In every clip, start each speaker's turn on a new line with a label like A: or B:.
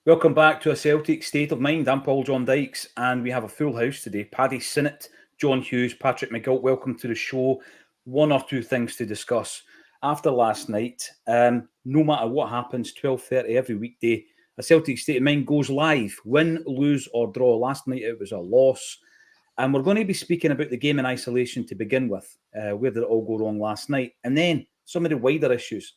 A: Welcome back to A Celtic State of Mind. I'm Paul John Dykes, and we have a full house today. Paddy Sinnott, John Hughes, Patrick McGill, welcome to the show. One or two things to discuss. After last night, no matter what happens, 12:30 every weekday, A Celtic State of Mind goes live. Win, lose or draw. Last night it was a loss. And we're going to be speaking about the game in isolation to begin with. Where did it all go wrong last night? And then some of the wider issues.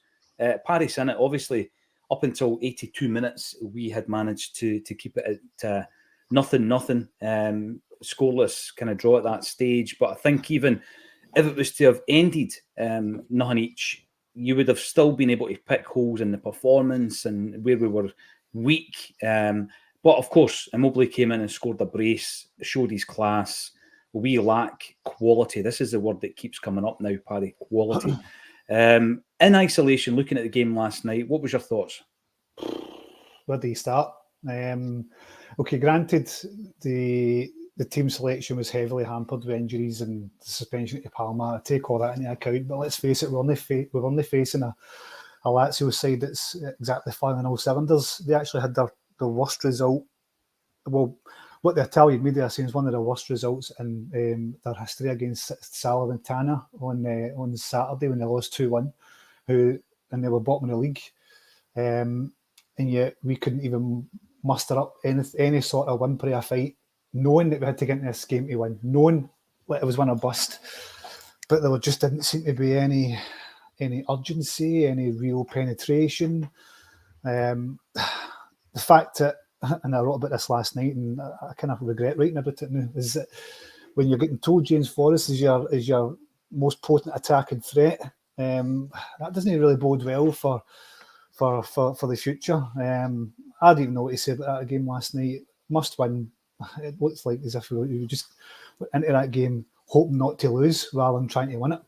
A: Paddy Sinnott, obviously, up until 82 minutes, we had managed to keep it at 0-0, scoreless kind of draw at that stage. But I think even if it was to have ended nothing each, you would have still been able to pick holes in the performance and where we were weak. But of course, Immobile came in and scored a brace, showed his class. We lack quality. This is the word that keeps coming up now, Paddy, quality. In isolation, looking at the game last night, what was your thoughts?
B: Where do you start? Okay, granted, the team selection was heavily hampered with injuries and the suspension to Palma. I take all that into account, but let's face it, we're only facing a Lazio side that's exactly firing on all cylinders. They actually had the worst result. Well, what the Italian media are saying is one of the worst results in their history against Salernitana on Saturday when they lost 2-1, and they were bottom of the league. And yet we couldn't even muster up any sort of win, prayer, fight, knowing that we had to get into this game to win, knowing that it was win or bust. But there just didn't seem to be any urgency, any real penetration. The fact that, and I wrote about this last night, and I kind of regret writing about it now, is that when you're getting told James Forrest is your most potent attacking threat, that doesn't really bode well for the future. I don't even know what to say about that game last night. Must win. It looks like as if we just went into that game hoping not to lose rather than trying to win it.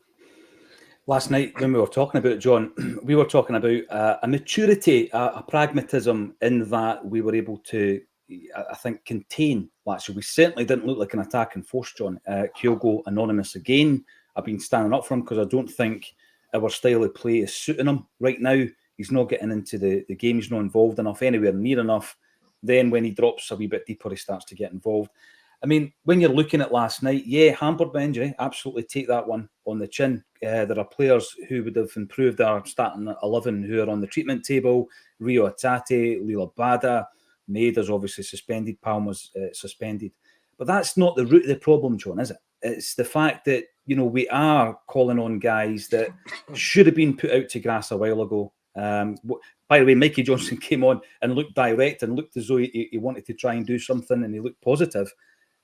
A: Last night, when we were talking about it, John, we were talking about a maturity, a pragmatism in that we were able to, I think, contain Lazio. We certainly didn't look like an attacking force, John. Kyogo, anonymous again. I've been standing up for him because I don't think our style of play is suiting him right now. He's not getting into the game. He's not involved enough, anywhere near enough. Then when he drops a wee bit deeper, he starts to get involved. I mean, when you're looking at last night, yeah, hampered by injury, absolutely take that one on the chin. There are players who would have improved our starting 11 who are on the treatment table. Rio Atate, Lila Bada, Maeder's obviously suspended, Palma's suspended. But that's not the root of the problem, John, is it? It's the fact that, we are calling on guys that should have been put out to grass a while ago. By the way, Mikey Johnson came on and looked direct and looked as though he wanted to try and do something, and he looked positive.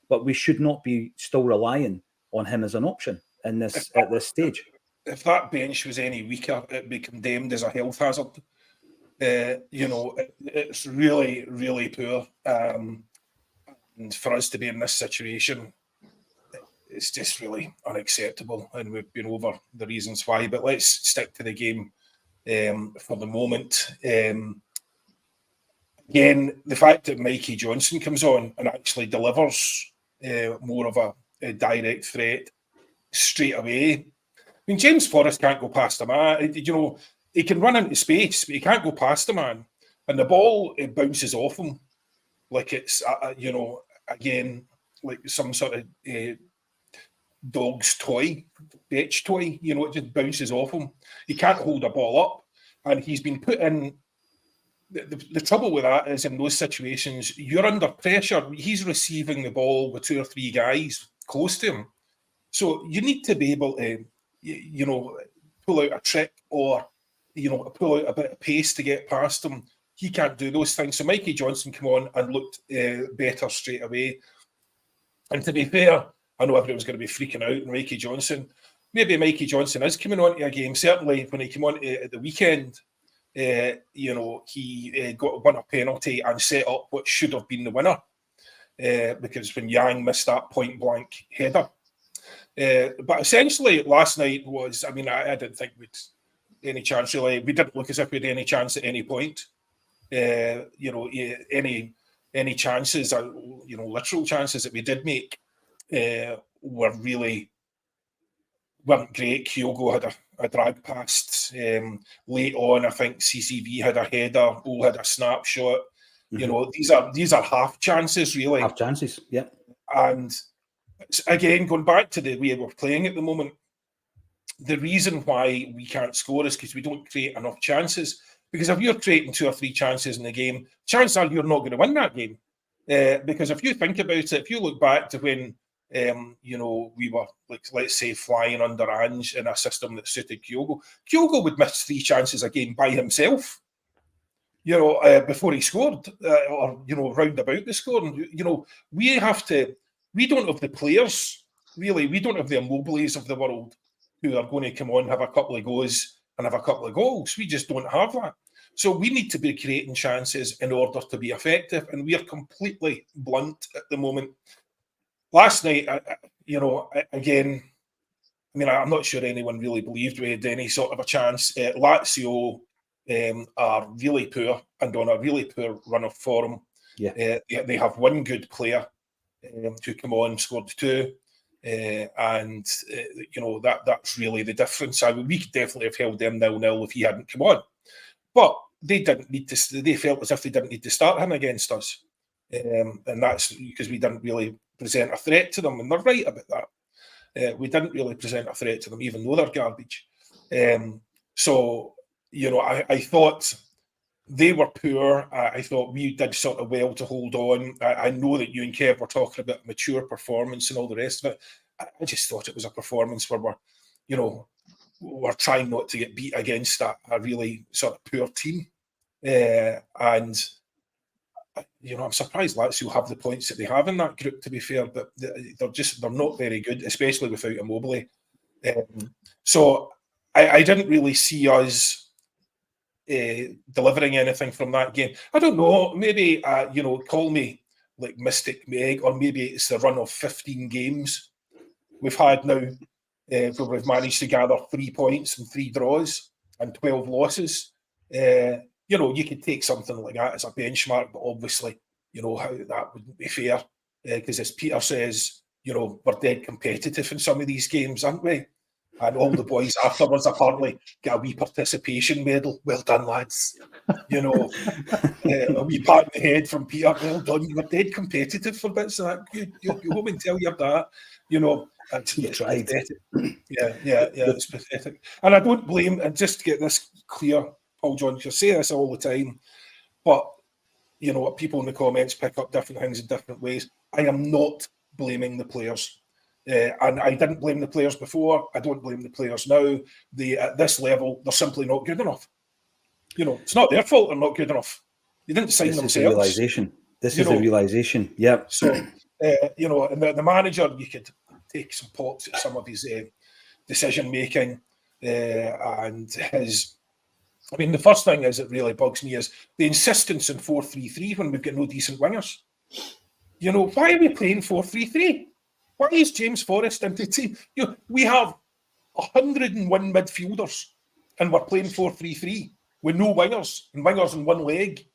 A: But we should not be still relying on him as an option at this stage.
C: If that bench was any weaker, it'd be condemned as a health hazard. It's really, really poor. And for us to be in this situation, it's just really unacceptable. And we've been over the reasons why. But let's stick to the game for the moment. Again, the fact that Mikey Johnson comes on and actually delivers more of a direct threat straight away. I mean, James Forrest can't go past a man. He can run into space, but he can't go past a man. And the ball, it bounces off him like it's, again, like some sort of dog's toy, bitch toy. It just bounces off him. He can't hold a ball up. And he's been put in. The trouble with that is in those situations, you're under pressure. He's receiving the ball with 2 or 3 guys close to him. So you need to be able to, pull out a trick or, pull out a bit of pace to get past him. He can't do those things. So Mikey Johnson came on and looked better straight away. And to be fair, I know everyone's going to be freaking out on Mikey Johnson. Maybe Mikey Johnson is coming on to a game. Certainly when he came on at the weekend, he won a penalty and set up what should have been the winner because when Yang missed that point blank header. But essentially last night was, I didn't think we'd any chance really. We didn't look as if we had any chance at any point. Any chances, literal chances that we did make weren't great. Kyogo had a drag past late on. I think CCV had a header. O had a snapshot. You know, these are half chances, really.
A: Half chances, yeah.
C: And again, going back to the way we're playing at the moment, the reason why we can't score is because we don't create enough chances. Because if you're creating 2 or 3 chances in the game, chances are you're not going to win that game. Because if you think about it, if you look back to when you know, we were, like, let's say, flying under Ange in a system that suited Kyogo, Kyogo would miss 3 chances a game by himself, you know, before he scored, or, you know, round about the scoring. You know, we don't have the players, really, we don't have the Immobiles of the world who are going to come on, have a couple of goes and have a couple of goals. We just don't have that. So we need to be creating chances in order to be effective, and we are completely blunt at the moment. Last night, you know, again, I mean, I'm not sure anyone really believed we had any sort of a chance. Lazio are really poor and on a really poor run of form.
A: Yeah.
C: They have one good player who come on, scored 2. And you know, that's really the difference. I mean, we could definitely have held them 0-0 if he hadn't come on, but they didn't need to. They felt as if they didn't need to start him against us, and that's because we didn't really present a threat to them. And they're right about that. We didn't really present a threat to them, even though they're garbage. So you know, I thought they were poor. I thought we did sort of well to hold on. I know that you and Kev were talking about mature performance and all the rest of it. I just thought it was a performance where we're trying not to get beat against a really sort of poor team. And, you know, I'm surprised Lazio have the points that they have in that group, to be fair, but they're not very good, especially without Immobile. So I didn't really see us delivering anything from that game. I don't know, maybe you know, call me like Mystic Meg, or maybe it's the run of 15 games we've had now, where we've managed to gather 3 points and 3 draws and 12 losses. You know, you could take something like that as a benchmark, but obviously, you know, how that wouldn't be fair, because as Peter says, you know, we're dead competitive in some of these games, aren't we? And all the boys afterwards apparently get a wee participation medal. Well done, lads. You know, a wee pat on the head from Peter. Well done. You were dead competitive for bits of that. You go home and tell your dad. You know, it's pathetic. Yeah, it's pathetic. And I don't blame, and just to get this clear, Paul John, you say this all the time, but, you know, people in the comments pick up different things in different ways. I am not blaming the players. And I didn't blame the players before. I don't blame the players now. At this level, they're simply not good enough. You know, it's not their fault they're not good enough. They didn't sign themselves.
A: This is the realisation. Yeah.
C: So, you know, and the manager, you could take some pots at some of his decision making and his. I mean, the first thing is that really bugs me is the insistence in 4-3-3 when we've got no decent wingers. You know, why are we playing 4-3-3? Why is James Forrest into the team? You know, we have 101 midfielders and we're playing 4-3-3 with no wingers and wingers on one leg.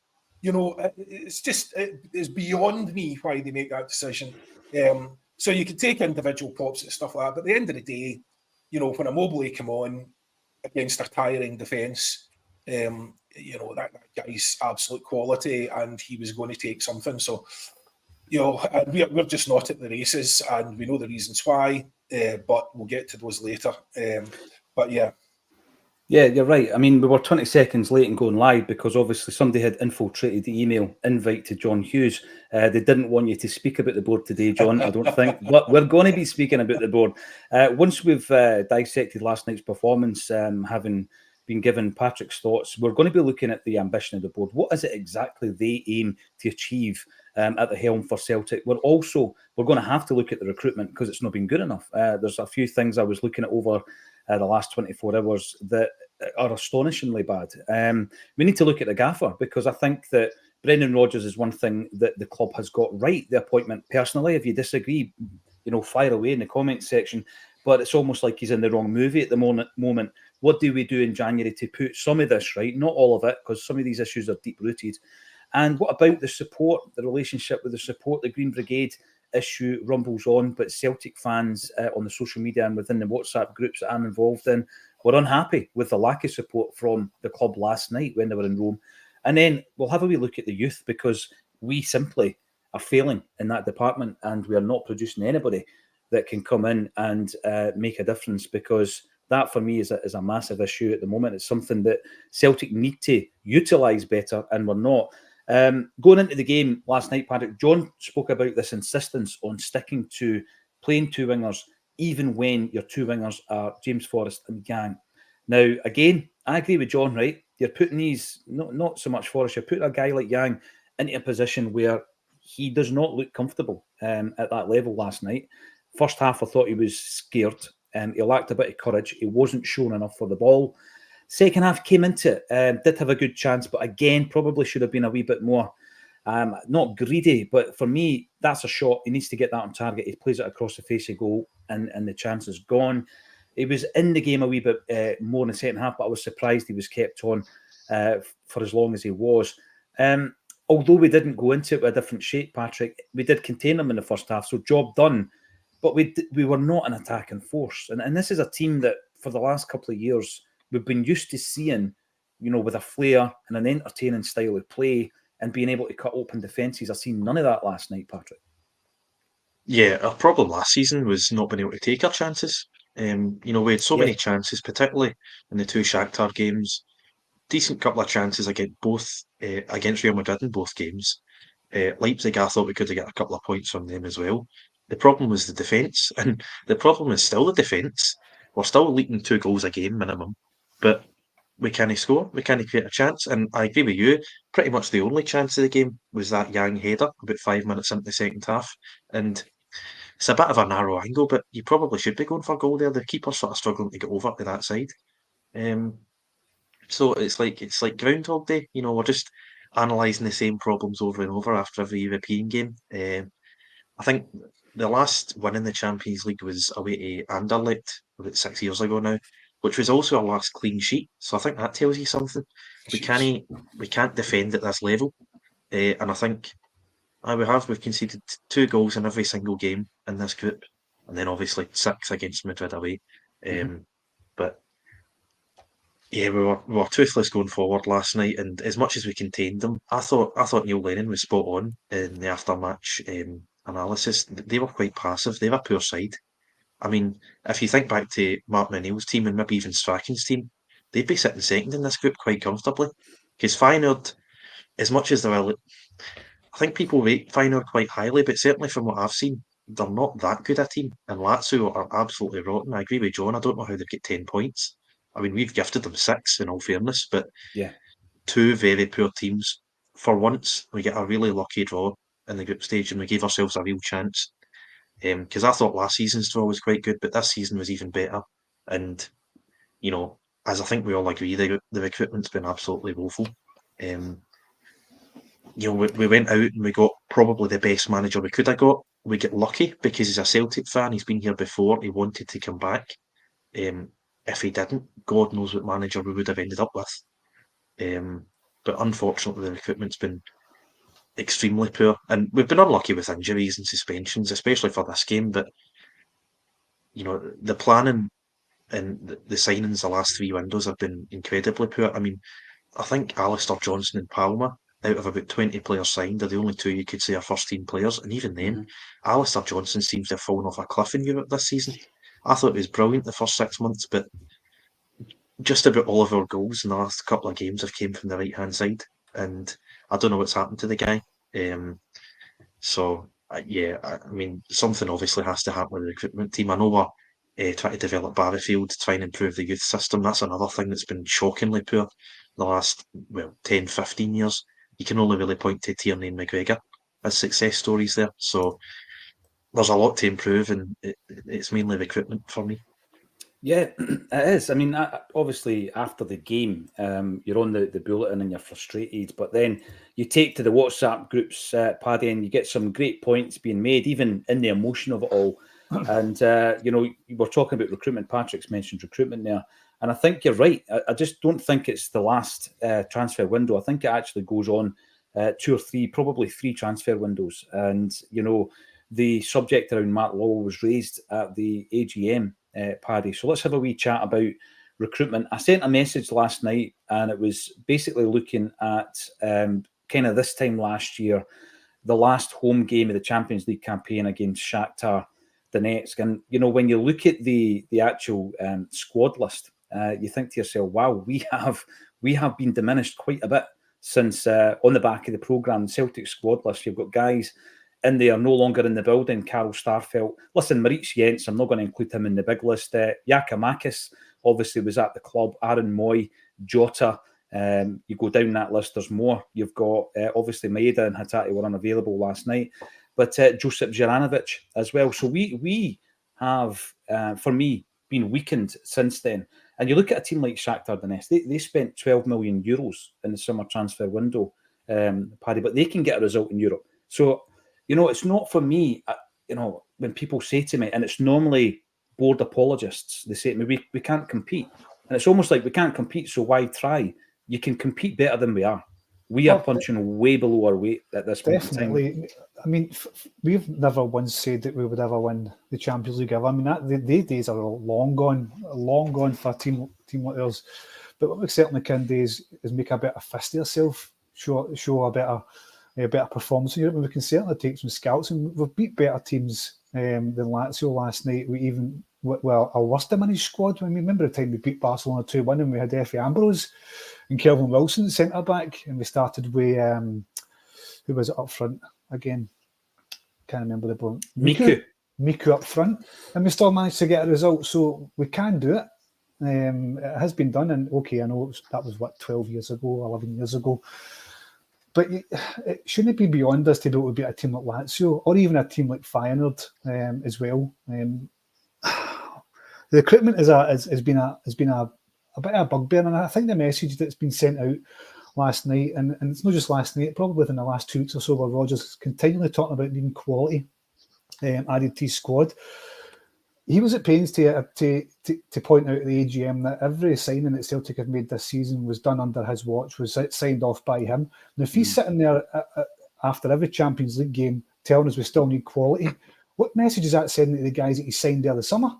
C: You know, it's beyond me why they make that decision. So you can take individual pops and stuff like that, but at the end of the day, you know, when Immobile come on against a tiring defence, you know, that guy's absolute quality and he was going to take something. So, you know, we're just not at the races, and we know the reasons why, but we'll get to those later. But yeah.
A: Yeah, you're right. I mean, we were 20 seconds late in going live because obviously somebody had infiltrated the email invite to John Hughes. They didn't want you to speak about the board today, John, I don't think. But we're going to be speaking about the board. Once we've dissected last night's performance, having been given Patrick's thoughts, we're going to be looking at the ambition of the board. What is it exactly they aim to achieve at the helm for Celtic? We're going to have to look at the recruitment because it's not been good enough. There's a few things I was looking at over the last 24 hours that are astonishingly bad. We need to look at the gaffer because I think that Brendan Rodgers is one thing that the club has got right, the appointment. Personally, if you disagree, you know, fire away in the comments section. But it's almost like he's in the wrong movie at the moment. What do we do in January to put some of this right? Not all of it, because some of these issues are deep-rooted. And what about the support, the relationship with the support? The Green Brigade issue rumbles on, but Celtic fans on the social media and within the WhatsApp groups that I'm involved in were unhappy with the lack of support from the club last night when they were in Rome. And then we'll have a wee look at the youth, because we simply are failing in that department, and we are not producing anybody that can come in and make a difference, because that for me is a massive issue at the moment. It's something that Celtic need to utilise better, and we're not. Going into the game last night, Patrick, John spoke about this insistence on sticking to playing two wingers, even when your two wingers are James Forrest and Gang. Now, again, I agree with John, right? You're putting these, not so much Forrest, you're putting a guy like Yang into a position where he does not look comfortable at that level last night. First half, I thought he was scared. He lacked a bit of courage. He wasn't showing enough for the ball. Second half came into it, did have a good chance, but again, probably should have been a wee bit more, not greedy, but for me, that's a shot. He needs to get that on target. He plays it across the face of goal, and the chance is gone. He was in the game a wee bit more in the second half, but I was surprised he was kept on for as long as he was. Although we didn't go into it with a different shape, Patrick, we did contain them in the first half, so job done. But we were not an attacking force. And this is a team that for the last couple of years, we've been used to seeing, with a flair and an entertaining style of play and being able to cut open defences. I've seen none of that last night, Patrick.
D: Yeah, our problem last season was not being able to take our chances. We had so many chances, particularly in the two Shakhtar games. Decent couple of chances against Real Madrid in both games. Leipzig, I thought we could have got a couple of points from them as well. The problem was the defence, and the problem is still the defence. We're still leaking 2 goals a game minimum, but we can't score, we can't create a chance. And I agree with you, pretty much the only chance of the game was that Yang header about 5 minutes into the second half. And it's a bit of a narrow angle, but you probably should be going for a goal there. The keeper's sort of struggling to get over to that side. So it's like Groundhog Day. We're just analysing the same problems over and over after every European game. I think the last win in the Champions League was away to Anderlecht about 6 years ago now, which was also our last clean sheet. So I think that tells you something. We can't defend at this level, and I think we've conceded 2 goals in every single game in this group, and then obviously 6 against Madrid away. But yeah, we were toothless going forward last night, and as much as we contained them, I thought Neil Lennon was spot on in the after-match analysis. They were quite passive. They have a poor side. I mean, if you think back to Mark O'Neill's team and maybe even Strachan's team, they'd be sitting second in this group quite comfortably. Because Feyenoord, as much as I think people rate Feyenoord quite highly, but certainly from what I've seen, they're not that good a team. And Lazio are absolutely rotten. I agree with John. I don't know how they've got 10 points. I mean, we've gifted them 6 in all fairness, but 2 very poor teams. For once, we get a really lucky draw in the group stage, and we gave ourselves a real chance. Because I thought last season's draw was quite good, but this season was even better. And as I think we all agree, the recruitment's been absolutely woeful. We went out and we got probably the best manager we could have got. We get lucky because he's a Celtic fan. He's been here before. He wanted to come back. If he didn't, God knows what manager we would have ended up with. But unfortunately, the recruitment's been extremely poor, and we've been unlucky with injuries and suspensions, especially for this game. But the planning and the signings the last 3 windows have been incredibly poor. I mean, I think Alistair Johnson and Palmer, out of about 20 players signed, are the only 2 you could say are first-team players. And even then, Alistair Johnson seems to have fallen off a cliff in Europe this season. I thought it was brilliant the first 6 months, but just about all of our goals in the last couple of games have came from the right-hand side. And I don't know what's happened to the guy. I mean, something obviously has to happen with the recruitment team. I know we're trying to develop Barrowfield, try and improve the youth system. That's another thing that's been shockingly poor the last 10, 15 years. You can only really point to Tierney and McGregor as success stories there. So there's a lot to improve, and it's mainly recruitment for me.
A: Yeah, it is. I mean, obviously, after the game, you're on the bulletin and you're frustrated, but then you take to the WhatsApp groups, Paddy, and you get some great points being made, even in the emotion of it all. And, we're talking about recruitment. Patrick's mentioned recruitment there. And I think you're right. I just don't think it's the last transfer window. I think it actually goes on 2 or 3, probably 3 transfer windows. And, the subject around Matt Lowell was raised at the AGM, Paddy. So let's have a wee chat about recruitment. I sent a message last night, and it was basically looking at kind of this time last year, the last home game of the Champions League campaign against Shakhtar Donetsk. And, you know, when you look at the actual squad list, you think to yourself, wow, we have been diminished quite a bit since on the back of the programme, Celtic squad list. You've got guys in there no longer in the building. Karl Starfelt. Listen, Maurice Jens, I'm not going to include him in the big list. Giacomakis obviously was at the club. Aaron Moy, Jota. You go down that list, there's more. You've got obviously Maeda and Hatate were unavailable last night, but Josip Juranovic as well. So we have, for me, been weakened since then. And you look at a team like Shakhtar Donetsk, they spent 12 million euros in the summer transfer window, Paddy, but they can get a result in Europe. So, you know, it's not for me, you know, when people say to me, and it's normally board apologists, they say to me, we can't compete. And it's almost like we can't compete, so why try? You can compete better than we are. We are punching way below our weight at this point in time.
B: Definitely. I mean, we've never once said that we would ever win the Champions League ever. I mean, the days are long gone for a team like ours. But what we certainly can do is make a better fist of ourselves, show a better performance. We can certainly take some scouts, and we've beat better teams than Lazio last night. Our worst diminished squad. I mean, remember the time we beat Barcelona 2-1 and we had Effie Ambrose and Kelvin Wilson centre back, and we started with who was it up front again? Can't remember the ball. Miku up front, and we still managed to get a result. So we can do it. It has been done, and okay, I know that was 12 years ago, 11 years ago. But it shouldn't be beyond us to be able to beat a team like Lazio or even a team like Feyenoord as well. The recruitment has been a bit of a bugbear, and I think the message that's been sent out last night, and it's not just last night, probably within the last 2 weeks or so, where Rodgers is continually talking about needing quality added to his squad. He was at pains to point out at the AGM that every signing that Celtic have made this season was done under his watch, was signed off by him. And if he's sitting there after every Champions League game telling us we still need quality, what message is that sending to the guys that he signed there this summer?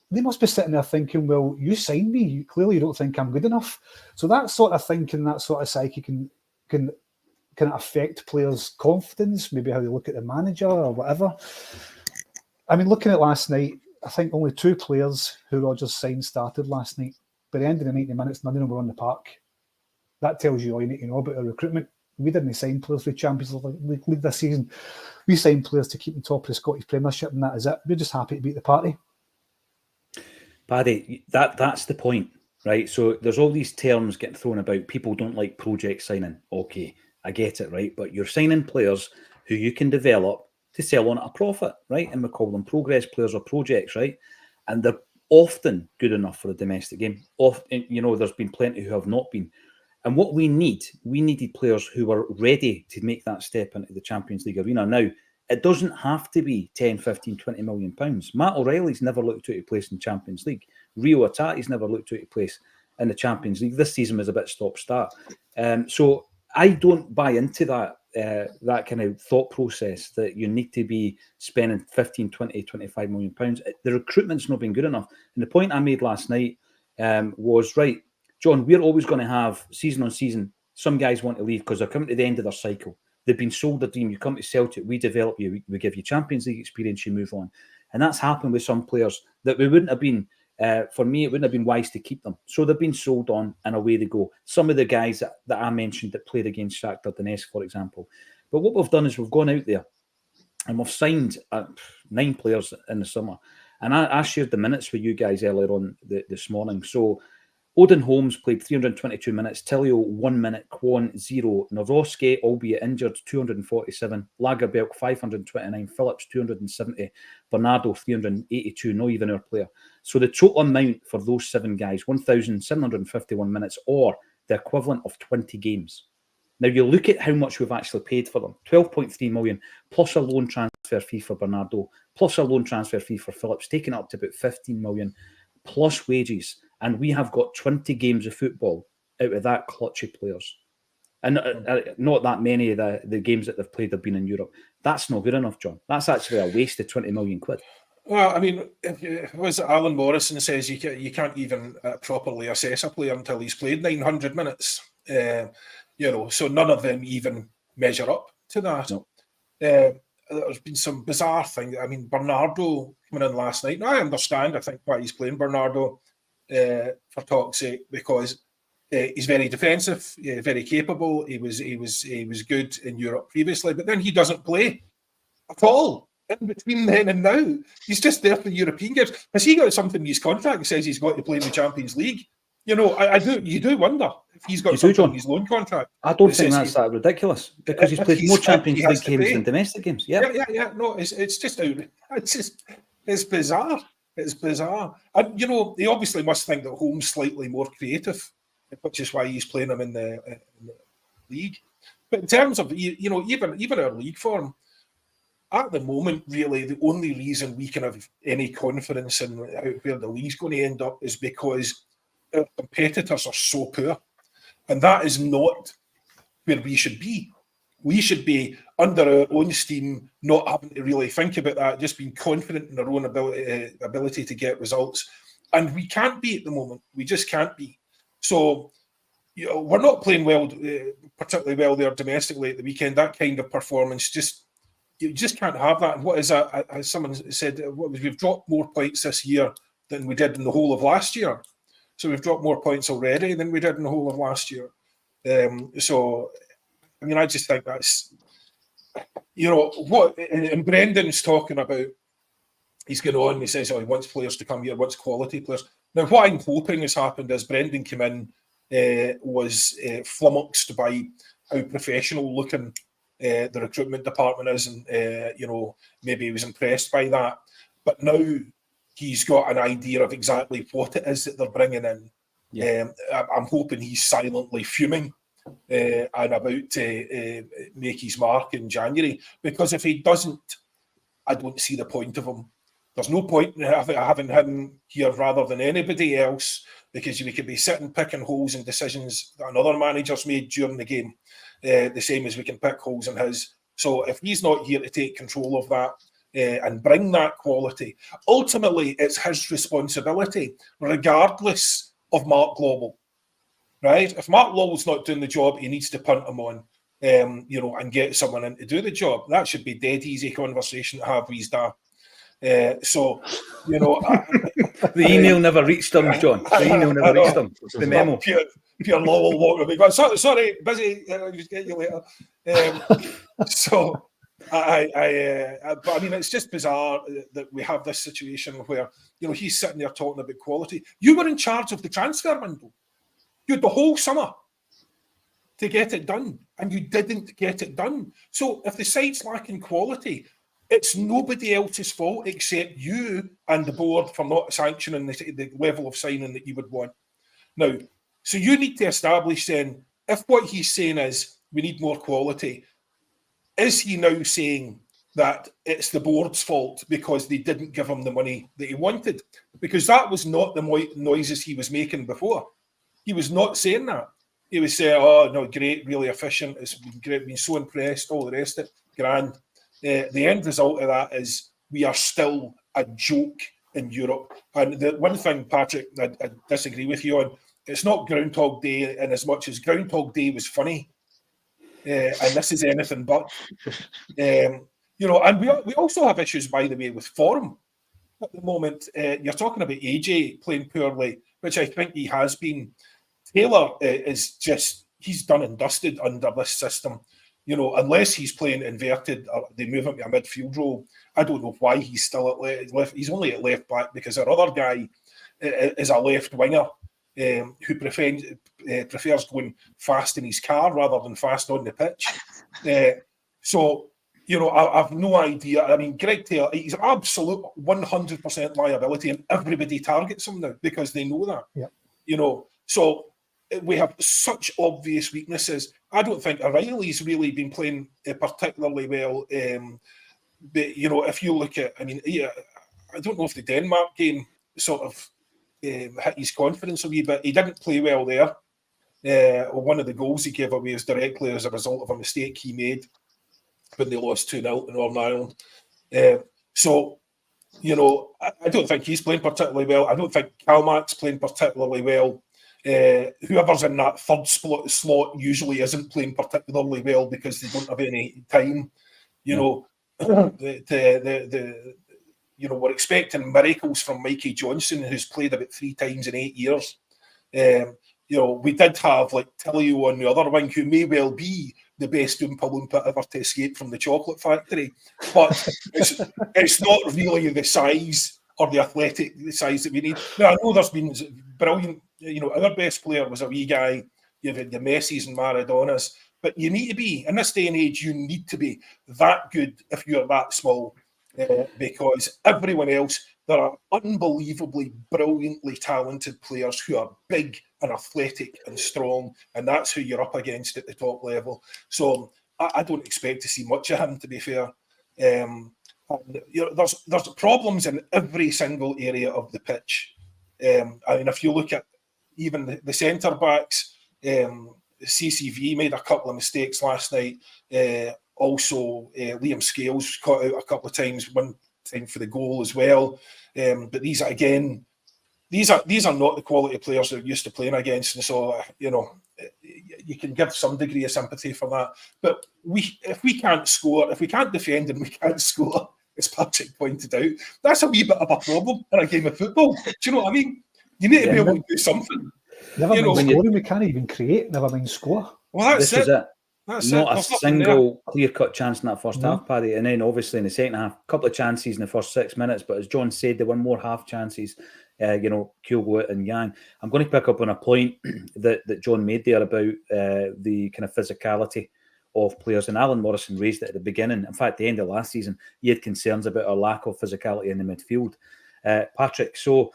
B: They must be sitting there thinking, well, you signed me. Clearly you don't think I'm good enough. So that sort of thinking, that sort of psyche can affect players' confidence, maybe how they look at the manager or whatever. I mean, looking at last night, I think only 2 players who Rodgers signed started last night. By the end of the 90 minutes, none of them were on the park. That tells you all you need to know about our recruitment. We didn't sign players for the Champions League this season. We signed players to keep on top of the Scottish Premiership, and that is it. We're just happy to beat the party.
A: Paddy, that's the point, right? So there's all these terms getting thrown about. People don't like project signing. Okay, I get it, right? But you're signing players who you can develop to sell on at a profit, right? And we call them progress players or projects, right? And they're often good enough for a domestic game. Often, you know, there's been plenty who have not been. And what we needed players who were ready to make that step into the Champions League arena. Now, it doesn't have to be 10, 15, 20 million pounds. Matt O'Reilly's never looked out of place in the Champions League. Rio Atate's never looked out of place in the Champions League. This season was a bit stop-start. So I don't buy into that kind of thought process that you need to be spending 15, 20, 25 million pounds. The recruitment's not been good enough. And the point I made last night was, right, John, we're always going to have, season on season, some guys want to leave because they're coming to the end of their cycle. They've been sold a dream. You come to Celtic, we develop you, we give you Champions League experience, you move on. And that's happened with some players that we wouldn't have been, for me, it wouldn't have been wise to keep them. So they've been sold on and away they go. Some of the guys that I mentioned that played against Shakhtar Donetsk, for example. But what we've done is we've gone out there and we've signed 9 players in the summer. And I shared the minutes with you guys earlier on this morning. So Odin Holmes played 322 minutes, Tilio 1 minute, Kwon 0, Nawrocki, albeit injured, 247, Lagerberg 529, Phillips 270, Bernardo 382, not even our player. So the total amount for those 7 guys, 1,751 minutes, or the equivalent of 20 games. Now you look at how much we've actually paid for them, 12.3 million, plus a loan transfer fee for Bernardo, plus a loan transfer fee for Phillips, taking it up to about 15 million, plus wages. And we have got 20 games of football out of that clutch of players. And not that many of the games that they've played have been in Europe. That's not good enough, John. That's actually a waste of 20 million quid.
C: Well, I mean, was it Alan Morrison says you can't even properly assess a player until he's played 900 minutes. So none of them even measure up to that.
A: No.
C: There's been some bizarre things. I mean, Bernardo coming in last night. Now I understand, I think, why he's playing Bernardo for talk's sake, because he's very defensive, very capable. He was good in Europe previously, but then he doesn't play at all in between then and now. He's just there for the European games. Has he got something in his contract that says he's got to play in the Champions League? You do wonder if he's got something in his loan contract.
A: I don't think that's that ridiculous, because he's played more Champions League games than domestic games.
C: Yeah. No, it's just it's bizarre. It's bizarre. And he obviously must think that Holmes slightly more creative, which is why he's playing him in the league. But in terms of even our league form, at the moment, really, the only reason we can have any confidence in where the league's going to end up is because our competitors are so poor. And that is not where we should be. We should be under our own steam, not having to really think about that, just being confident in our own ability to get results. And we can't be at the moment. We just can't be. So, we're not playing well, particularly well there domestically at the weekend. That kind of performance, you just can't have that. And what is that? As someone said, we've dropped more points this year than we did in the whole of last year. So we've dropped more points already than we did in the whole of last year. So, I mean, I just think that's, and Brendan's talking about, he's going on, he says, he wants players to come here, wants quality players. Now, what I'm hoping has happened is Brendan came in, was flummoxed by how professional looking the recruitment department is, and maybe he was impressed by that. But now he's got an idea of exactly what it is that they're bringing in. Yeah. I'm hoping he's silently fuming and about to make his mark in January, because if he doesn't, I don't see the point of him. There's no point in having him here rather than anybody else, because we could be sitting picking holes in decisions that another manager's made during the game, the same as we can pick holes in his. So if he's not here to take control of that and bring that quality, ultimately it's his responsibility, regardless of Mark Global, right? If Mark Global's not doing the job, he needs to punt him on, and get someone in to do the job. That should be dead easy conversation to have with his dad. The
A: email never reached him, John. The email never reached him. The memo.
C: Pure Lowell walking away. Sorry, busy. Just get you later. But I mean, it's just bizarre that we have this situation where he's sitting there talking about quality. You were in charge of the transfer window. You had the whole summer to get it done, and you didn't get it done. So if the side's lacking quality, it's nobody else's fault except you and the board for not sanctioning the level of signing that you would want. Now, so you need to establish then, if what he's saying is we need more quality, is he now saying that it's the board's fault because they didn't give him the money that he wanted? Because that was not the noises he was making before. He was not saying that. He was saying, oh, no, great, really efficient, it's been great, been so impressed, all the rest of it, grand. The end result of that is we are still a joke in Europe. And the one thing, Patrick, I disagree with you on, it's not Groundhog Day in as much as Groundhog Day was funny. And this is anything but. And we also have issues, by the way, with form at the moment. You're talking about AJ playing poorly, which I think he has been. Taylor is just, he's done and dusted under this system. Unless he's playing inverted or they move him to a midfield role, I don't know why he's still at left. He's only at left back because our other guy is a left winger who prefers going fast in his car rather than fast on the pitch. I've no idea. I mean, Greg Taylor, he's an absolute 100% liability, and everybody targets him now because they know that.
B: Yep.
C: So we have such obvious weaknesses. I don't think O'Reilly's really been playing particularly well. But if you look at, I don't know if the Denmark game sort of hit his confidence a wee bit. He didn't play well there. One of the goals he gave away was directly as a result of a mistake he made when they lost 2-0 to Northern Ireland. You know, I don't think he's playing particularly well. I don't think Calmack's playing particularly well. Whoever's in that third slot usually isn't playing particularly well because they don't have any time. You know, we're expecting miracles from Mikey Johnson, who's played about 3 times in 8 years. We did have like Tillio on the other wing, who may well be the best Oompa Loompa ever to escape from the chocolate factory, but it's not really the size or the athletic size that we need. Now, I know there's been brilliant, our best player was a wee guy. You've had the Messis and Maradonas, but you need to be, in this day and age, you need to be that good if you're that small, because everyone else, there are unbelievably brilliantly talented players who are big and athletic and strong, and that's who you're up against at the top level. So I don't expect to see much of him, to be fair. There's problems in every single area of the pitch. If you look at even the centre backs, CCV made a couple of mistakes last night. Also, Liam Scales was caught out a couple of times, one time for the goal as well. But these are not the quality players they're used to playing against, and so you can give some degree of sympathy for that. But if we can't score, if we can't defend and we can't score, as Patrick pointed out, that's a wee bit of a problem in a game of football. Do you know what I mean? You need to be able to do something.
B: Never mind scoring, we can't even create. Never mind score.
C: Well, that's it.
A: That's not a single clear-cut chance in that first half, Paddy. And then obviously in the second half, a couple of chances in the first 6 minutes. But as John said, there were more half chances, Kyogo and Yang. I'm going to pick up on a point that John made there about the kind of physicality of players. And Alan Morrison raised it at the beginning. In fact, the end of last season, he had concerns about our lack of physicality in the midfield. Patrick, so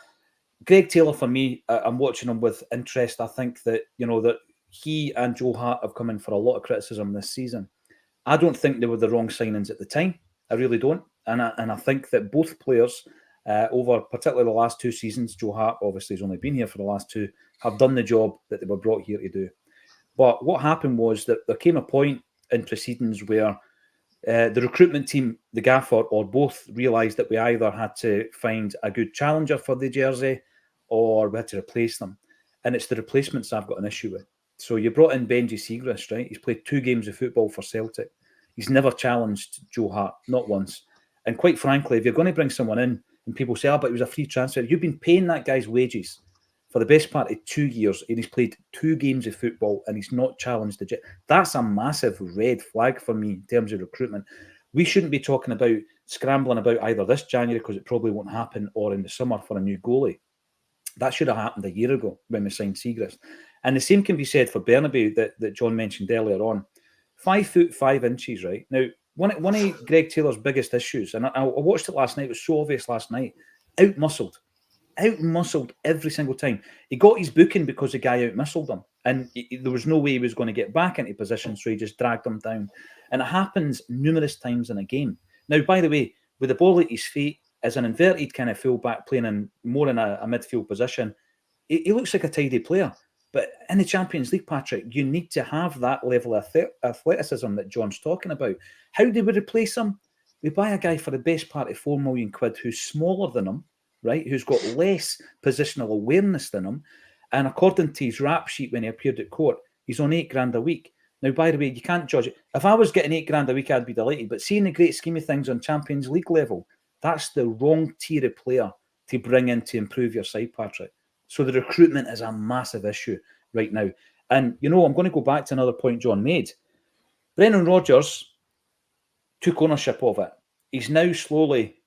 A: Greg Taylor, for me, I'm watching him with interest. I think that, that he and Joe Hart have come in for a lot of criticism this season. I don't think they were the wrong signings at the time. I really don't. And I think that both players, over particularly the last 2 seasons, Joe Hart obviously has only been here for the last 2, have done the job that they were brought here to do. But what happened was that there came a point in proceedings where the recruitment team, the gaffer, or both realised that we either had to find a good challenger for the jersey or we had to replace them. And it's the replacements I've got an issue with. So you brought in Benji Siegrist, right? He's played 2 games of football for Celtic. He's never challenged Joe Hart, not once. And quite frankly, if you're going to bring someone in and people say, but it was a free transfer, you've been paying that guy's wages for the best part of 2 years, and he's played 2 games of football and he's not challenged the jet. That's a massive red flag for me in terms of recruitment. We shouldn't be talking about scrambling about either this January, because it probably won't happen, or in the summer for a new goalie. That should have happened a year ago when we signed Siegrist. And the same can be said for Bernabeu that John mentioned earlier on. 5 foot 5 inches, right? Now, one of Greg Taylor's biggest issues, and I watched it last night, it was so obvious last night, out-muscled every single time. He got his booking because the guy out-muscled him. And there was no way he was going to get back into position, so he just dragged him down. And it happens numerous times in a game. Now, by the way, with the ball at his feet, as an inverted kind of fullback playing more in a midfield position, he looks like a tidy player. But in the Champions League, Patrick, you need to have that level of athleticism that John's talking about. How do we replace him? We buy a guy for the best part of £4 million who's smaller than him, right? Who's got less positional awareness than him. And according to his rap sheet when he appeared at court, he's on £8,000 a week. Now, by the way, you can't judge it. If I was getting £8,000 a week, I'd be delighted. But seeing the great scheme of things on Champions League level, that's the wrong tier of player to bring in to improve your side, Patrick. So the recruitment is a massive issue right now. And, I'm going to go back to another point John made. Brendan Rodgers took ownership of it. He's now slowly,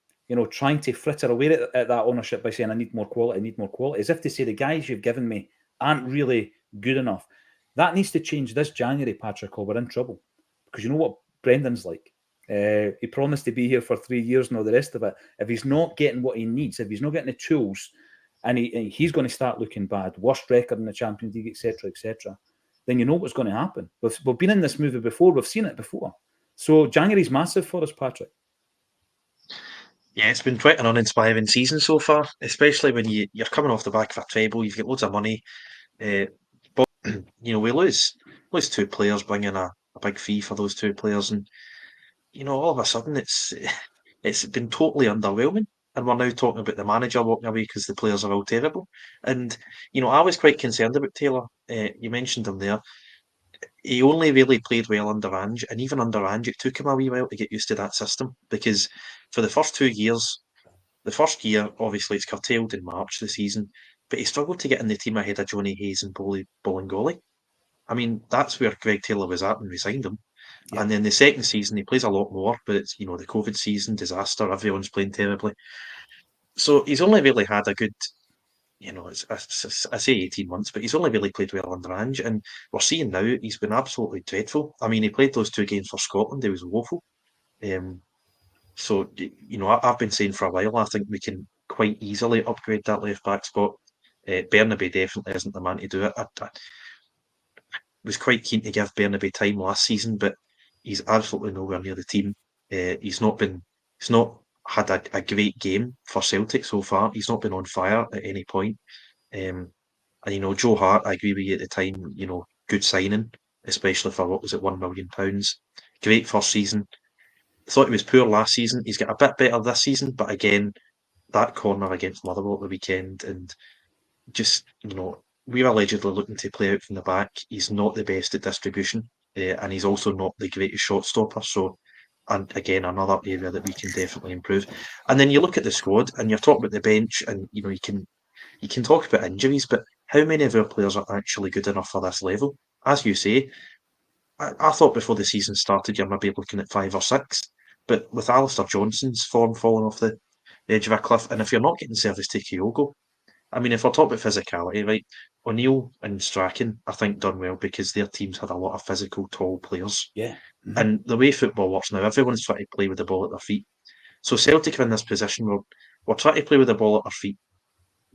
A: trying to fritter away at that ownership by saying, I need more quality, as if to say the guys you've given me aren't really good enough. That needs to change this January, Patrick, or we're in trouble. Because you know what Brendan's like. He promised to be here for 3 years and all the rest of it. If he's not getting what he needs, if he's not getting the tools, and he's going to start looking bad, worst record in the Champions League, etc., then you know what's going to happen. We've been in this movie before. We've seen it before. So January's massive for us, Patrick.
D: Yeah, it's been quite an uninspiring season so far, especially when you're coming off the back of a treble, you've got loads of money. But, we lose 2 players, bring in a big fee for those 2 players. And, all of a sudden, it's been totally underwhelming. and we're now talking about the manager walking away because the players are all terrible. And, I was quite concerned about Taylor. You mentioned him there. He only really played well under Ange, and even under Ange, it took him a wee while to get used to that system, because for the first 2 years, the first year, obviously, it's curtailed in March the season, but he struggled to get in the team ahead of Johnny Hayes and Bolingoli. I mean, that's where Greg Taylor was at when we signed him.
A: Yeah.
D: And then the second season, he plays a lot more, but it's, the COVID season, disaster, everyone's playing terribly. So he's only really had a good, I say 18 months, but he's only really played well under Ange. And we're seeing now he's been absolutely dreadful. I mean, he played those 2 games for Scotland, he was woeful. So, I've been saying for a while, I think we can quite easily upgrade that left back spot. Bernabe definitely isn't the man to do it. I was quite keen to give Bernabe time last season, but he's absolutely nowhere near the team. He's not had a great game for Celtic so far. He's not been on fire at any point. And Joe Hart, I agree with you at the time. Good signing, especially for what was it, £1 million. Great first season. Thought he was poor last season. He's got a bit better this season, but again, that corner against Motherwell at the weekend, and just we're allegedly looking to play out from the back. He's not the best at distribution, and he's also not the greatest shot stopper. So, and again, another area that we can definitely improve. And then you look at the squad, and you're talking about the bench, and you can talk about injuries, but how many of our players are actually good enough for this level? As you say, I thought before the season started, you're maybe looking at 5 or 6. But with Alistair Johnson's form falling off the edge of a cliff, and if you're not getting service to Kyogo, I mean, if we're talking about physicality, right, O'Neill and Strachan, I think, done well because their teams had a lot of physical, tall players.
A: Yeah. Mm-hmm.
D: And the way football works now, everyone's trying to play with the ball at their feet. So Celtic are in this position where we're trying to play with the ball at our feet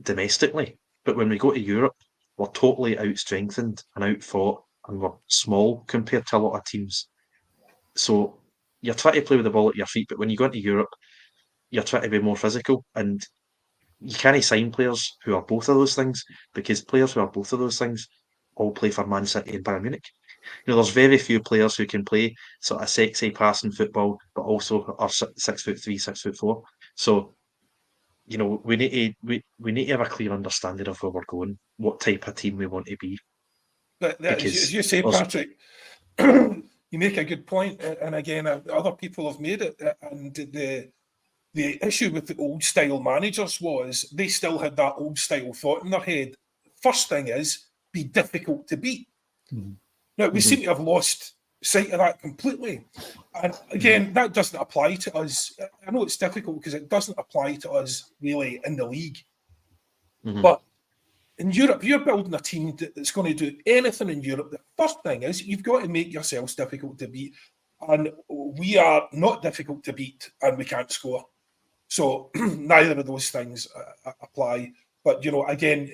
D: domestically, but when we go to Europe, we're totally out-strengthened and out-fought, and we're small compared to a lot of teams. So you're trying to play with the ball at your feet, but when you go into Europe, you're trying to be more physical, and you can't sign players who are both of those things, because players who are both of those things all play for Man City and Bayern Munich. There's very few players who can play sort of sexy passing football, but also are 6'3", 6'4". So, we need to have a clear understanding of where we're going, what type of team we want to be.
C: But as you say, Patrick, you make a good point, and again, other people have made it. And the issue with the old style managers was they still had that old style thought in their head. First thing is, be difficult to beat. Mm-hmm. Now, we seem to have lost sight of that completely. And again, that doesn't apply to us. I know it's difficult because it doesn't apply to us really in the league. Mm-hmm. But in Europe, you're building a team that's going to do anything in Europe. The first thing is you've got to make yourselves difficult to beat. And we are not difficult to beat, and we can't score. So neither of those things apply. But, again,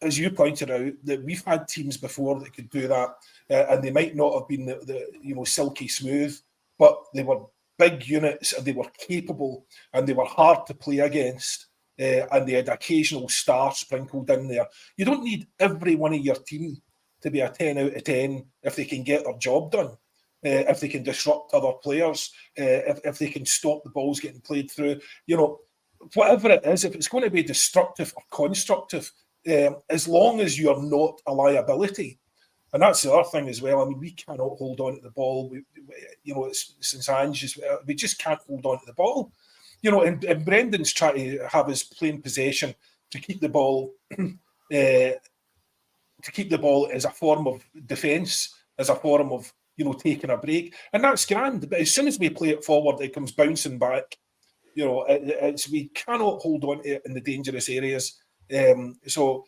C: as you pointed out, that we've had teams before that could do that, and they might not have been the silky smooth, but they were big units and they were capable and they were hard to play against, and they had occasional stars sprinkled in there. You don't need every one of your team to be a 10 out of 10 if they can get their job done, if they can disrupt other players, if they can stop the balls getting played through. Whatever it is, if it's going to be destructive or constructive, as long as you're not a liability. And that's the other thing as well. I mean, we cannot hold on to the ball. Since Ange, we just can't hold on to the ball. And Brendan's trying to have us playing possession to keep the ball, as a form of defence, as a form of taking a break, and that's grand. But as soon as we play it forward, it comes bouncing back. We cannot hold on to it in the dangerous areas. So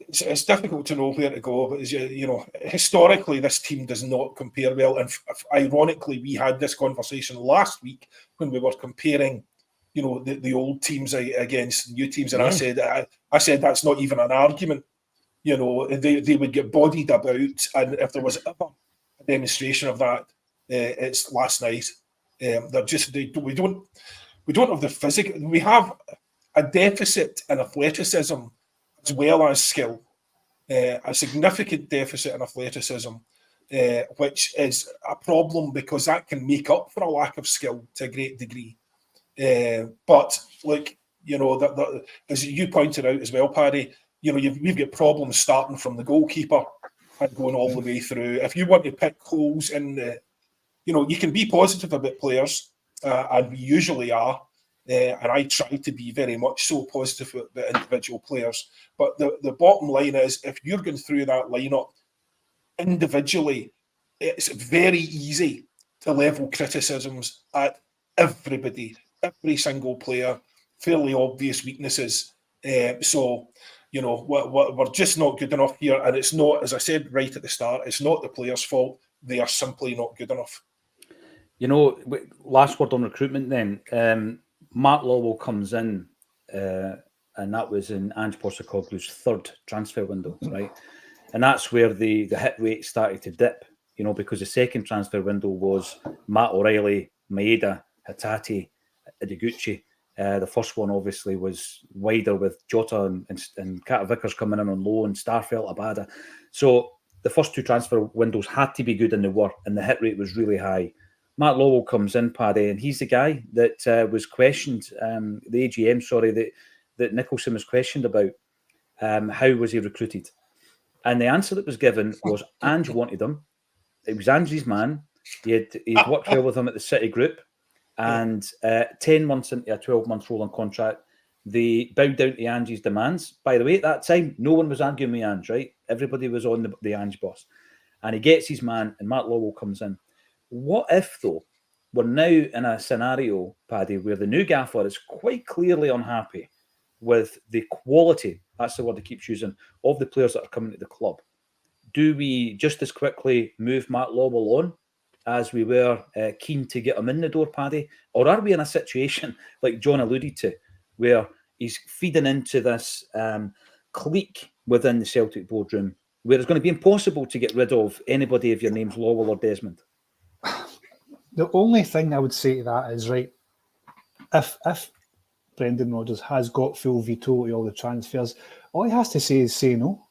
C: it's difficult to know where to go. But historically, this team does not compare well. And ironically, we had this conversation last week when we were comparing, the old teams against new teams, and I said that's not even an argument. They would get bodied about, and if there was ever a demonstration of that, it's last night. We don't have the physical. We have a deficit in athleticism as well as skill, a significant deficit in athleticism, which is a problem because that can make up for a lack of skill to a great degree. But like, you know, as you pointed out as well, Paddy, you know, we've got problems starting from the goalkeeper and going all the way through. If you want to pick holes in the, you know, you can be positive about players, and we usually are. And I try to be very much so positive about individual players. But the bottom line is, if you're going through that lineup individually, it's very easy to level criticisms at everybody, every single player, fairly obvious weaknesses. So, you know, we're just not good enough here. And it's not, as I said right at the start, it's not the players' fault. They are simply not good enough.
A: You know, last word on recruitment then. Mark Lawwell comes in, and that was in Ange Postecoglou's third transfer window, right? And that's where the hit rate started to dip, you know, because the second transfer window was Matt O'Reilly, Maeda, Hatate, Ideguchi. The first one obviously was wider with Jota and Carter Vickers coming in on loan, Starfelt, Abada. So the first two transfer windows had to be good, and they were, and the hit rate was really high. Matt Lawwell comes in, Paddy, and he's the guy that was questioned, the AGM, sorry, that Nicholson was questioned about. How was he recruited? And the answer that was given was Ange wanted him. It was Ange's man. He'd worked well with him at the City Group. And 10 months into a 12-month rolling contract, they bowed down to Ange's demands. By the way, at that time, no one was arguing with Ange, right? Everybody was on the Ange boss. And he gets his man, and Matt Lawwell comes in. What if, though, we're now in a scenario, Paddy, where the new gaffer is quite clearly unhappy with the quality, that's the word he keeps using, of the players that are coming to the club? Do we just as quickly move Matt Lawwell on as we were keen to get him in the door, Paddy? Or are we in a situation, like John alluded to, where he's feeding into this clique within the Celtic boardroom, where it's going to be impossible to get rid of anybody if your name's Lawwell or Desmond?
B: The only thing I would say to that is, right, if Brendan Rodgers has got full veto to all the transfers, all he has to say is say no.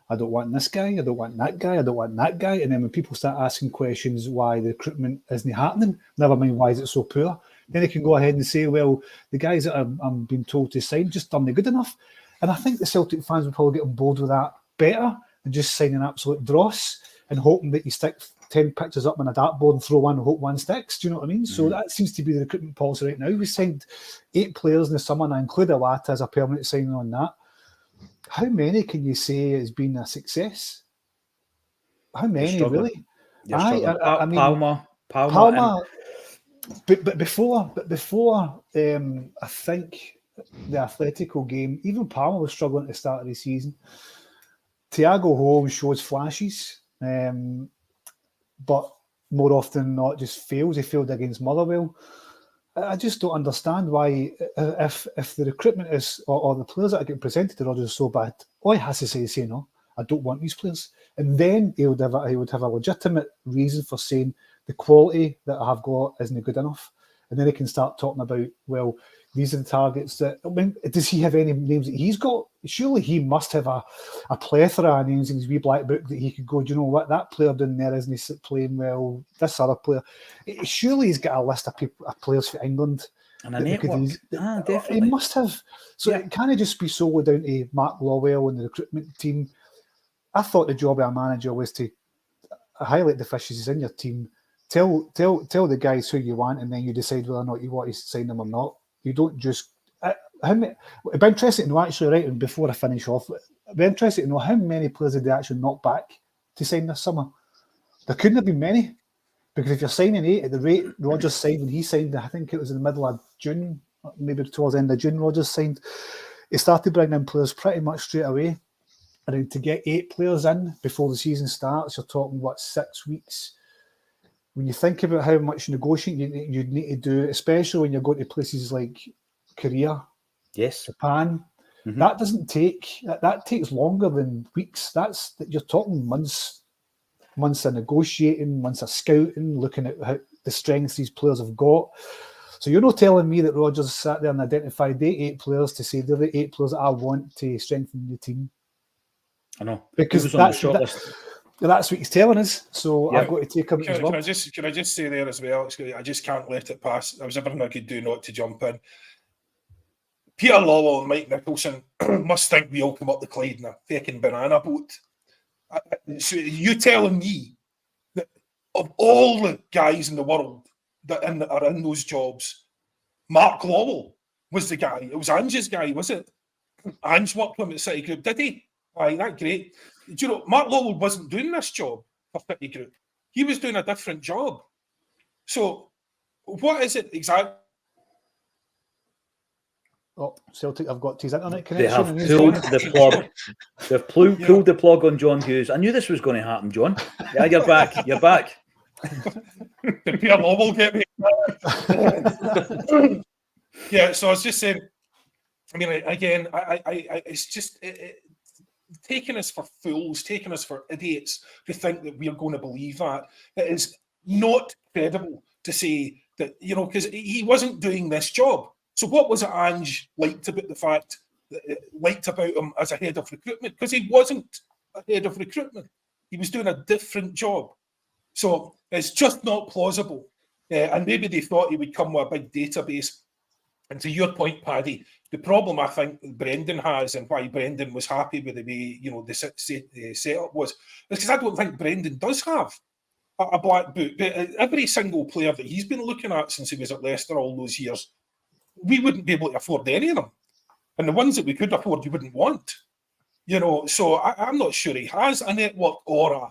B: I don't want this guy, I don't want that guy, I don't want that guy. And then when people start asking questions why the recruitment isn't happening, never mind why is it so poor, then he can go ahead and say, well, the guys that I'm being told to sign just aren't good enough. And I think the Celtic fans would probably get on board with that better than just signing absolute dross and hoping that you stick 10 pictures up on a dartboard and throw one and hope one sticks. Do you know what I mean? So that seems to be the recruitment policy right now. We signed 8 players in the summer, and I include Awata as a permanent signing on that. How many can you say has been a success? How many, really?
A: I mean, Palmer.
B: But before, I think the Atletico game, even Palmer was struggling at the start of the season. Thiago Holmes shows flashes, but more often than not just fails. He failed against Motherwell. I just don't understand why, if the recruitment is, or the players that are getting presented to Rodgers are so bad, all he has to say is say no, I don't want these players. And then he would have a legitimate reason for saying the quality that I have got isn't good enough. And then he can start talking about, well, these are the targets that, I mean, does he have any names that he's got? Surely he must have a plethora of names in his wee black book that he could go, do you know what, that player down there isn't he playing well, this other player. Surely he's got a list of players for England.
A: And a network. Definitely.
B: He must have. So it can't just be solely down to Mark Lawwell and the recruitment team. I thought the job of a manager was to highlight the fishes in your team, tell the guys who you want, and then you decide whether or not you want to sign them or not. You don't just. It'd be interesting to know, actually, right, and before I finish off, it'd be interesting to know how many players did they actually knock back to sign this summer. There couldn't have been many, because if you're signing 8 at the rate Rodgers signed when he signed, I think it was in the middle of June, maybe towards the end of June, Rodgers signed. He started bringing in players pretty much straight away. And to get 8 players in before the season starts, you're talking, 6 weeks? When you think about how much negotiating you'd need to do, especially when you're going to places like Korea, Japan, that takes longer than weeks. You're talking months of negotiating, months of scouting, looking at how the strengths these players have got. So you're not telling me that Rodgers sat there and identified the 8 players to say they're the 8 players that I want to strengthen the team.
A: I know,
B: because
A: he was on the short list.
B: That's what he's telling us. So
A: Yeah.
B: I've got to take him at his
C: Can I
B: word.
C: just say there as well? I just can't let it pass. There was everything I could do not to jump in. Peter Lawwell and Mike Nicholson must think we all come up the Clyde in a fucking banana boat. So you telling me that of all the guys in the world that are in those jobs, Mark Lawwell was the guy. It was Ange's guy, was it? Ange worked with him at City Group, did he? Aye, that's great. Do you know, Mark Lawwell wasn't doing this job for City Group. He was doing a different job. So what is it exactly?
B: Oh, Celtic, I've got his internet
A: They
B: connection.
A: have
B: and he's
A: pulled
B: gone.
A: the plug. They've pulled the plug on John Hughes. I knew this was going to happen, John. Yeah, you're back. You're back.
C: Did Peter Lawwell get me? Yeah, so I was just saying, I mean, again, it's just taking us for fools, taking us for idiots to think that we're going to believe that. It is not credible to say that, you know, because he wasn't doing this job. So what was it Ange liked about him as a head of recruitment? Because he wasn't a head of recruitment. He was doing a different job. So it's just not plausible. And maybe they thought he would come with a big database. And to your point, Paddy, the problem I think Brendan has and why Brendan was happy with the way, you know, the setup was because I don't think Brendan does have a black book. Every single player that he's been looking at since he was at Leicester all those years, we wouldn't be able to afford any of them. And the ones that we could afford, you wouldn't want. You know, so I'm not sure he has a network or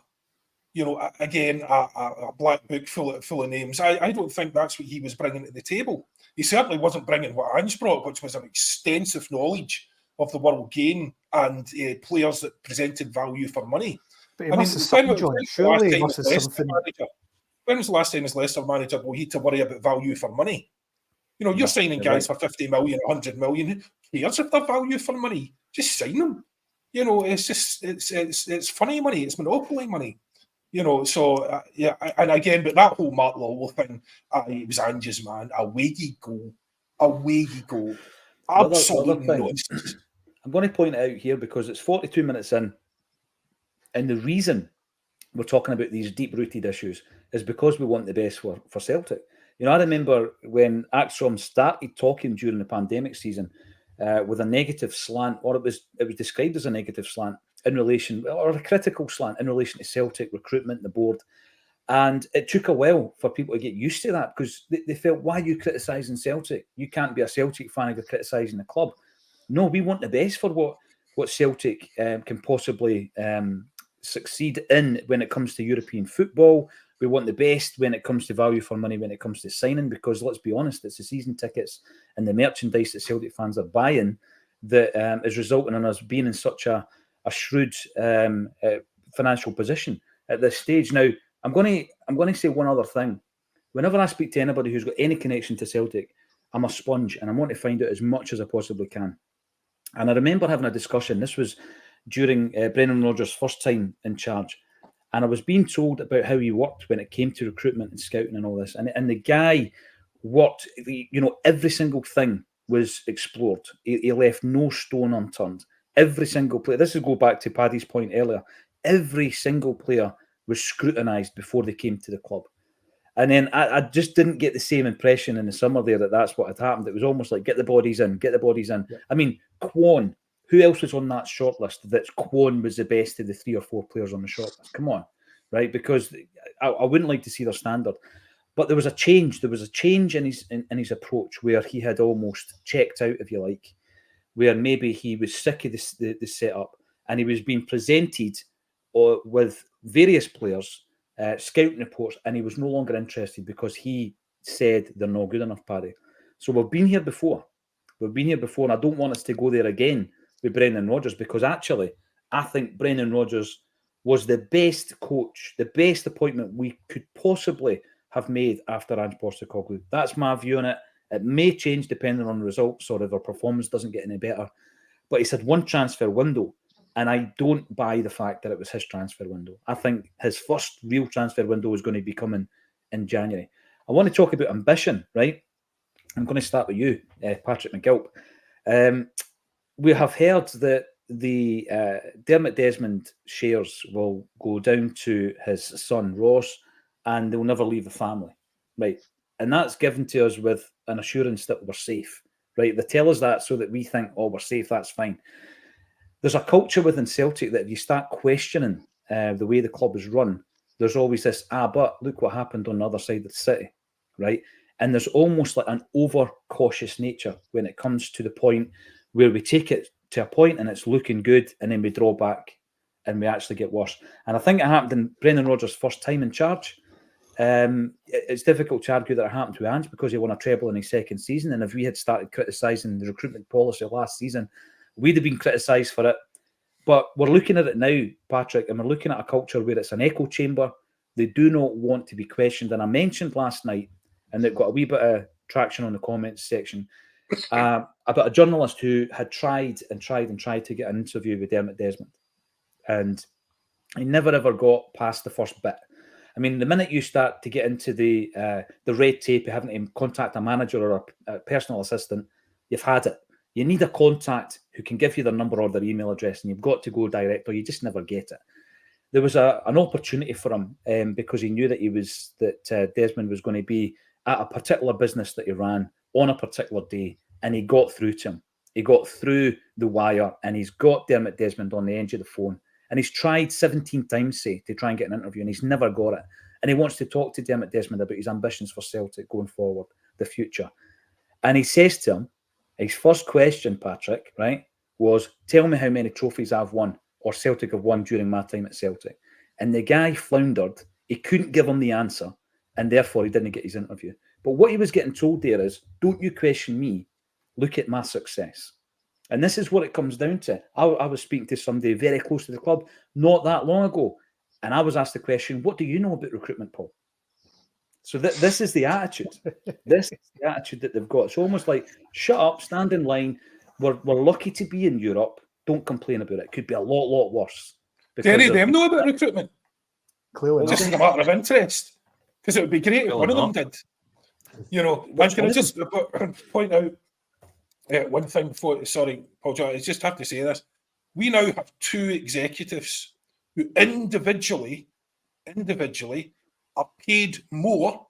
C: a black book full of names. I don't think that's what he was bringing to the table. He certainly wasn't bringing what Ange brought, which was an extensive knowledge of the world game and players that presented value for money.
B: But he must have something, John. Surely he must have something.
C: When was the last time as Leicester manager he had to worry about value for money? You know, you're signing guys for 50 million, 100 million. Who cares if they're value for money? Just sign them. You know, it's just it's funny money. It's monopoly money. You know, so and again, but that whole Mark Lawwell thing, he was Ange's man. Away you go. Absolute nonsense.
A: I'm going to point it out here because it's 42 minutes in, and the reason we're talking about these deep-rooted issues is because we want the best for Celtic. You know, I remember when Acsom started talking during the pandemic season with a negative slant, or it was described as a negative slant in relation, or a critical slant in relation to Celtic recruitment, the board. And it took a while for people to get used to that because they felt, why are you criticising Celtic? You can't be a Celtic fan if you're criticising the club. No, we want the best for what Celtic can possibly succeed in when it comes to European football. We want the best when it comes to value for money, when it comes to signing, because let's be honest, it's the season tickets and the merchandise that Celtic fans are buying that is resulting in us being in such a shrewd financial position at this stage. Now, I'm going to say one other thing. Whenever I speak to anybody who's got any connection to Celtic, I'm a sponge and I want to find out as much as I possibly can. And I remember having a discussion. This was during Brendan Rodgers' first time in charge. And I was being told about how he worked when it came to recruitment and scouting and all this. And the guy worked, every single thing was explored. He left no stone unturned. Every single player, this is go back to Paddy's point earlier, every single player was scrutinised before they came to the club. And then I just didn't get the same impression in the summer there that's what had happened. It was almost like, get the bodies in. Yeah. I mean, Kwon, who else was on that shortlist that Kwon was the best of the 3 or 4 players on the shortlist? Come on, right? Because I wouldn't like to see their standard. But there was a change. There was a change in his approach where he had almost checked out, if you like, where maybe he was sick of the setup and he was being presented with various players, scouting reports, and he was no longer interested because he said they're not good enough, Paddy. So we've been here before. And I don't want us to go there again with Brendan Rodgers because actually I think Brendan Rodgers was the best coach, the best appointment we could possibly have made after Ange Postecoglou. That's my view on it. It may change depending on the results or if our performance doesn't get any better. But he's had one transfer window, and I don't buy the fact that it was his transfer window. I think his first real transfer window is going to be coming in January. I want to talk about ambition, right? I'm going to start with you, Patrick McGilp. We have heard that the Dermot Desmond shares will go down to his son Ross, and they'll never leave the family, right? And that's given to us with an assurance that we're safe, right? They tell us that so that we think, oh, we're safe, that's fine. There's a culture within Celtic that if you start questioning the way the club is run, there's always this, but look what happened on the other side of the city, right? And there's almost like an over-cautious nature when it comes to the point where we take it to a point and it's looking good, and then we draw back and we actually get worse. And I think it happened in Brendan Rodgers' first time in charge. It's difficult to argue that it happened to Ange because he won a treble in his second season. And if we had started criticising the recruitment policy last season, we'd have been criticised for it. But we're looking at it now, Patrick, and we're looking at a culture where it's an echo chamber. They do not want to be questioned. And I mentioned last night, and it got a wee bit of traction on the comments section, about a journalist who had tried to get an interview with Dermot Desmond. And he never ever got past the first bit. I mean, the minute you start to get into the red tape of having to contact a manager or a personal assistant, you've had it. You need a contact who can give you their number or their email address, and you've got to go direct, or you just never get it. There was an opportunity for him because he knew that Desmond was going to be at a particular business that he ran on a particular day, and he got through to him. He got through the wire, and he's got Dermot Desmond on the end of the phone. And he's tried 17 times, to try and get an interview, and he's never got it. And he wants to talk to Dermot Desmond about his ambitions for Celtic going forward, the future. And he says to him, his first question, Patrick, right, was, tell me how many trophies I've won or Celtic have won during my time at Celtic. And the guy floundered. He couldn't give him the answer, and therefore he didn't get his interview. But what he was getting told there is, don't you question me, look at my success. And this is what it comes down to. I was speaking to somebody very close to the club not that long ago, and I was asked the question, what do you know about recruitment, Paul? So this is the attitude. This is the attitude that they've got. It's almost like, shut up, stand in line. We're lucky to be in Europe. Don't complain about it. It could be a lot worse.
C: Do any of them know about recruitment?
B: Clearly
C: Just
B: not.
C: as a matter of interest. Because it would be great if one of them did. You know, and can I just point out one thing before, sorry, Paul John, I just have to say this. We now have two executives who individually are paid more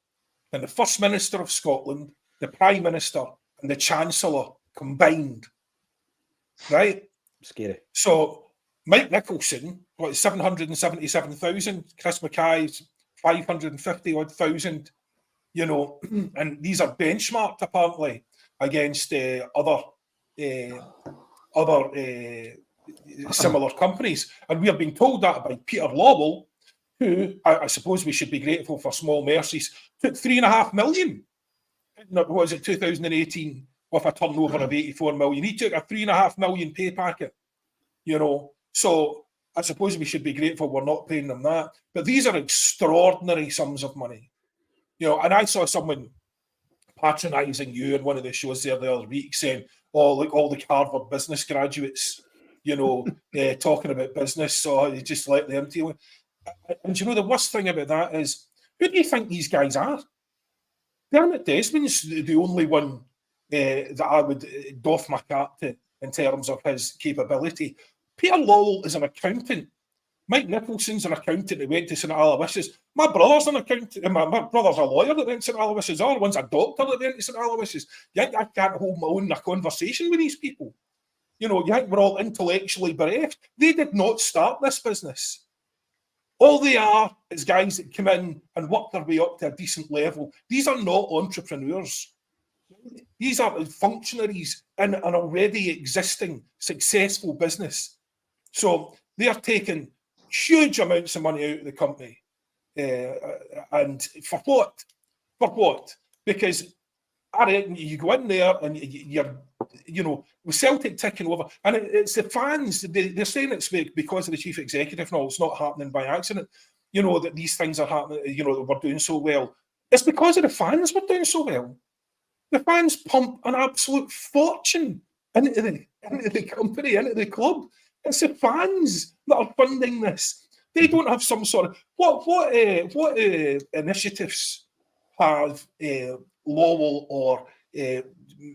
C: than the First Minister of Scotland, the Prime Minister, and the Chancellor combined. Right?
A: Scary.
C: So Mike Nicholson, 777,000, Chris Mackay's 550,000, you know, and these are benchmarked apparently against other similar companies. And we are being told that by Peter Lawwell, who I suppose we should be grateful for small mercies, took 3.5 million. What was it, 2018, with a turnover of 84 million. He took a 3.5 million pay packet, you know. So I suppose we should be grateful we're not paying them that. But these are extraordinary sums of money. You know, and I saw someone patronising you in one of the shows there the other week saying, oh, look, all the Harvard business graduates, you know, talking about business, so you just let them deal with. And you know, the worst thing about that is, who do you think these guys are? Dermot Desmond's the only one that I would doff my cap to in terms of his capability. Peter Lawwell is an accountant. Mike Nicholson's an accountant that went to St Aloysius. My brother's an accountant. My brother's a lawyer that went to St Aloysius. The other one's a doctor that went to St Aloysius. You think I can't hold my own in a conversation with these people? You know, you think we're all intellectually bereft? They did not start this business. All they are is guys that come in and work their way up to a decent level. These are not entrepreneurs. These are functionaries in an already existing successful business. So they are taking huge amounts of money out of the company. And for what? For what? Because I reckon you go in there and you're, you know, with Celtic ticking over, and it's the fans, they're saying it's because of the chief executive. No, it's not happening by accident. You know, that these things are happening, you know, that we're doing so well. It's because of the fans we're doing so well. The fans pump an absolute fortune into the company, into the club. It's the fans that are funding this. They don't have some sort of what initiatives have Lawwell or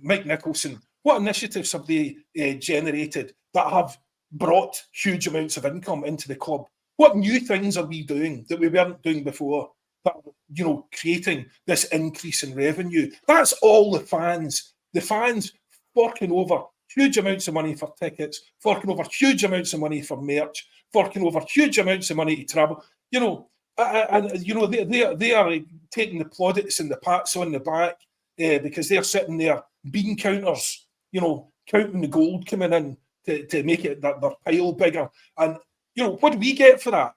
C: Mike Nicholson? What initiatives have they generated that have brought huge amounts of income into the club. What new things are we doing that we weren't doing before that, you know, creating this increase in revenue? That's all the fans forking over huge amounts of money for tickets, forking over huge amounts of money for merch, forking over huge amounts of money to travel. You know, and you know they are taking the plaudits and the pats on the back because they're sitting there bean counters, you know, counting the gold coming in to make it their pile bigger. And you know, what do we get for that?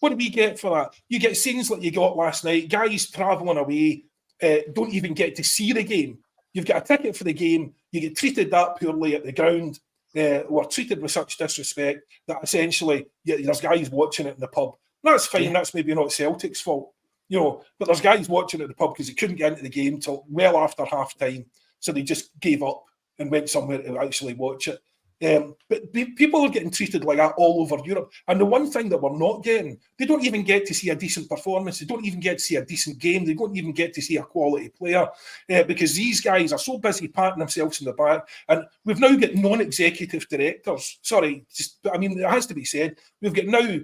C: What do we get for that? You get scenes like you got last night. Guys travelling away, don't even get to see the game. You've got a ticket for the game. You get treated that poorly at the ground. We're treated with such disrespect that essentially there's guys watching it in the pub. That's fine. Yeah. That's maybe not Celtic's fault, you know. But there's guys watching it at the pub because they couldn't get into the game till well after half time, so they just gave up and went somewhere to actually watch it. But people are getting treated like that all over Europe. And the one thing that we're not getting, they don't even get to see a decent performance. They don't even get to see a decent game. They don't even get to see a quality player because these guys are so busy patting themselves in the back. And we've now got non-executive directors. Sorry, I mean, it has to be said. We've got now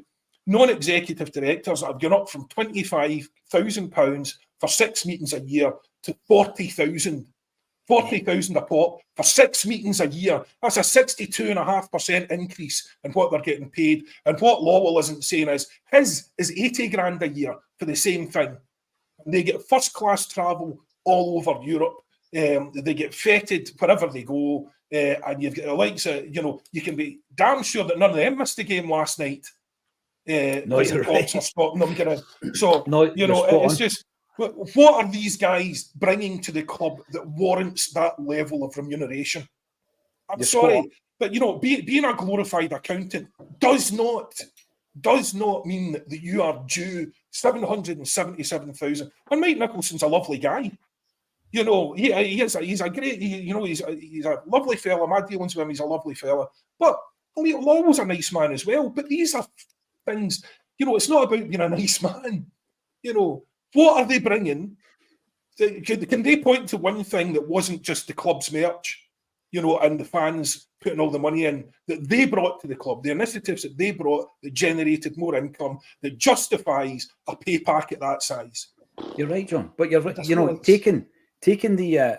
C: non-executive directors that have gone up from £25,000 for 6 meetings a year to 40,000. 40,000 a pop for 6 meetings a year. That's a 62.5% increase in what they're getting paid. And what Lowell isn't saying is his is 80 grand a year for the same thing. And they get first class travel all over Europe. They get feted wherever they go. And you've got the likes of, you know, you can be damn sure that none of them missed the game last night.
A: No, you're right.
C: So, no, you know, it's just, what are these guys bringing to the club that warrants that level of remuneration? I'm sorry, but you know, being a glorified accountant does not mean that you are due 777,000. And Mike Nicholson's a lovely guy. You know, he's a great, he's a lovely fella. My dealings with him, he's a lovely fella. But Lowell's a nice man as well. But these are things, you know, it's not about being a nice man. You know, what are they bringing? Can they point to one thing that wasn't just the club's merch, you know, and the fans putting all the money in that they brought to the club, the initiatives that they brought that generated more income, that justifies a pay packet that size?
A: You're right, John. But you're right. You know, taking the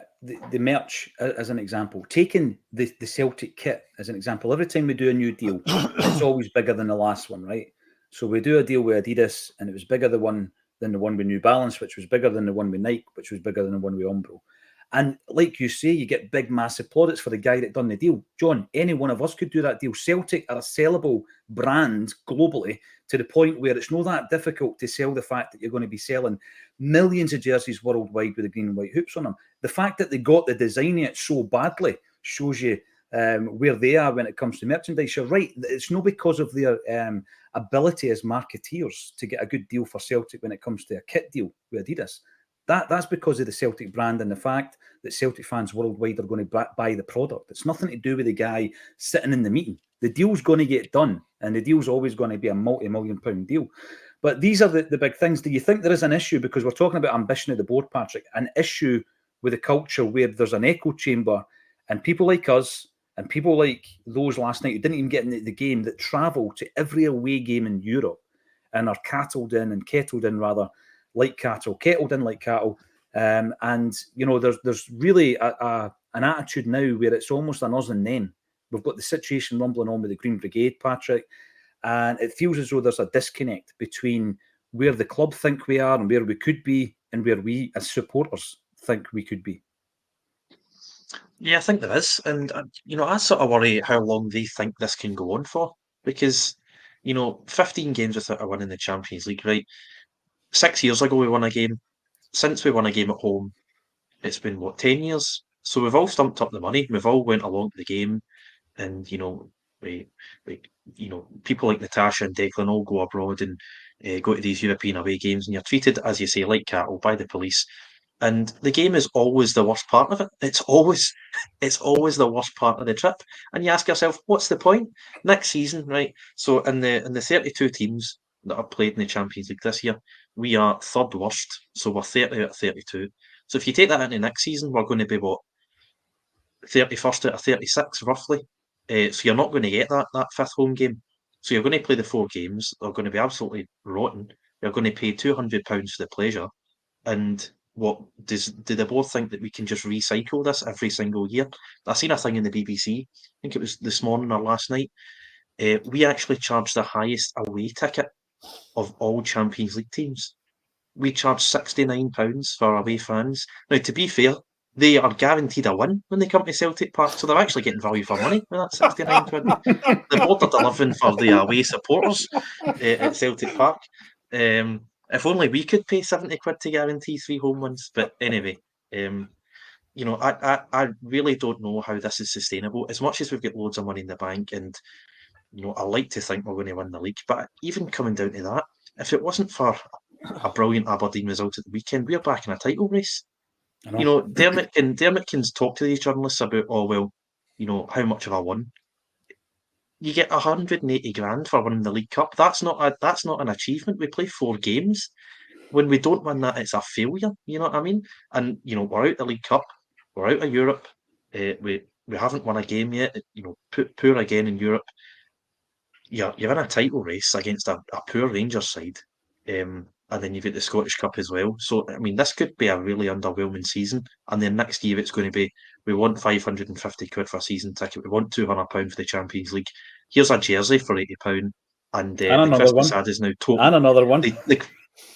A: merch as an example, taking the Celtic kit as an example. Every time we do a new deal, it's always bigger than the last one, right? So we do a deal with Adidas, and it was bigger than the one with New Balance, which was bigger than the one with Nike, which was bigger than the one with Umbro. And like you say, you get big, massive plaudits for the guy that done the deal. John, any one of us could do that deal. Celtic are a sellable brand globally to the point where it's not that difficult to sell the fact that you're going to be selling millions of jerseys worldwide with the green and white hoops on them. The fact that they got the designing it so badly shows you where they are when it comes to merchandise. You're right. It's not because of their ability as marketeers to get a good deal for Celtic when it comes to a kit deal with Adidas. That's because of the Celtic brand and the fact that Celtic fans worldwide are going to buy the product. It's nothing to do with the guy sitting in the meeting. The deal's going to get done, and the deal's always going to be a multi-million-pound deal. But these are the big things. Do you think there is an issue, because we're talking about ambition of the board, Patrick, an issue with the culture where there's an echo chamber and people like us and people like those last night who didn't even get into the game that travel to every away game in Europe and are kettled in like cattle. And, you know, there's really an attitude now where it's almost an us and them. We've got the situation rumbling on with the Green Brigade, Patrick, and it feels as though there's a disconnect between where the club think we are and where we could be and where we as supporters think we could be.
D: Yeah, I think there is. And, you know, I sort of worry how long they think this can go on for. Because, you know, 15 games without a win in the Champions League, right? 6 years ago, we won a game. Since we won a game at home, it's been, 10 years? So we've all stumped up the money. We've all went along to the game. And, you know, people like Natasha and Declan all go abroad and go to these European away games. And you're treated, as you say, like cattle by the police. And the game is always the worst part of it. It's always the worst part of the trip. And you ask yourself, what's the point? Next season, right? So in the 32 teams that are played in the Champions League this year, we are third worst. So we're 30 out of 32. So if you take that into next season, we're going to be 31st out of 36 roughly. So you're not going to get that fifth home game. So you're going to play the 4 games. They're going to be absolutely rotten. You're going to pay £200 for the pleasure. And do they both think that we can just recycle this every single year? I seen a thing in the BBC. I think it was this morning or last night. We actually charge the highest away ticket of all Champions League teams. We charge £69 for away fans. Now, to be fair, they are guaranteed a win when they come to Celtic Park, so they're actually getting value for money with that 69 quid. The board are delivering for the away supporters at Celtic Park. If only we could pay 70 quid to guarantee 3 home wins. But anyway, I really don't know how this is sustainable. As much as we've got loads of money in the bank, and I like to think we're going to win the league, but even coming down to that, if it wasn't for a brilliant Aberdeen result at the weekend, we're back in a title race. Dermot can talk to these journalists about, how much have I won? You get 180 grand for winning the League Cup. That's not an achievement. We play 4 games. When we don't win that, it's a failure. You know what I mean? And we're out the League Cup. We're out of Europe. We haven't won a game yet. Poor again in Europe. You're in a title race against a poor Rangers side. And then you've got the Scottish Cup as well. So, I mean, this could be a really underwhelming season. And then next year it's going to be, we want 550 quid for a season ticket. We want £200 for the Champions League. Here's a jersey for £80. And the Christmas ad is now totally...
A: And another one.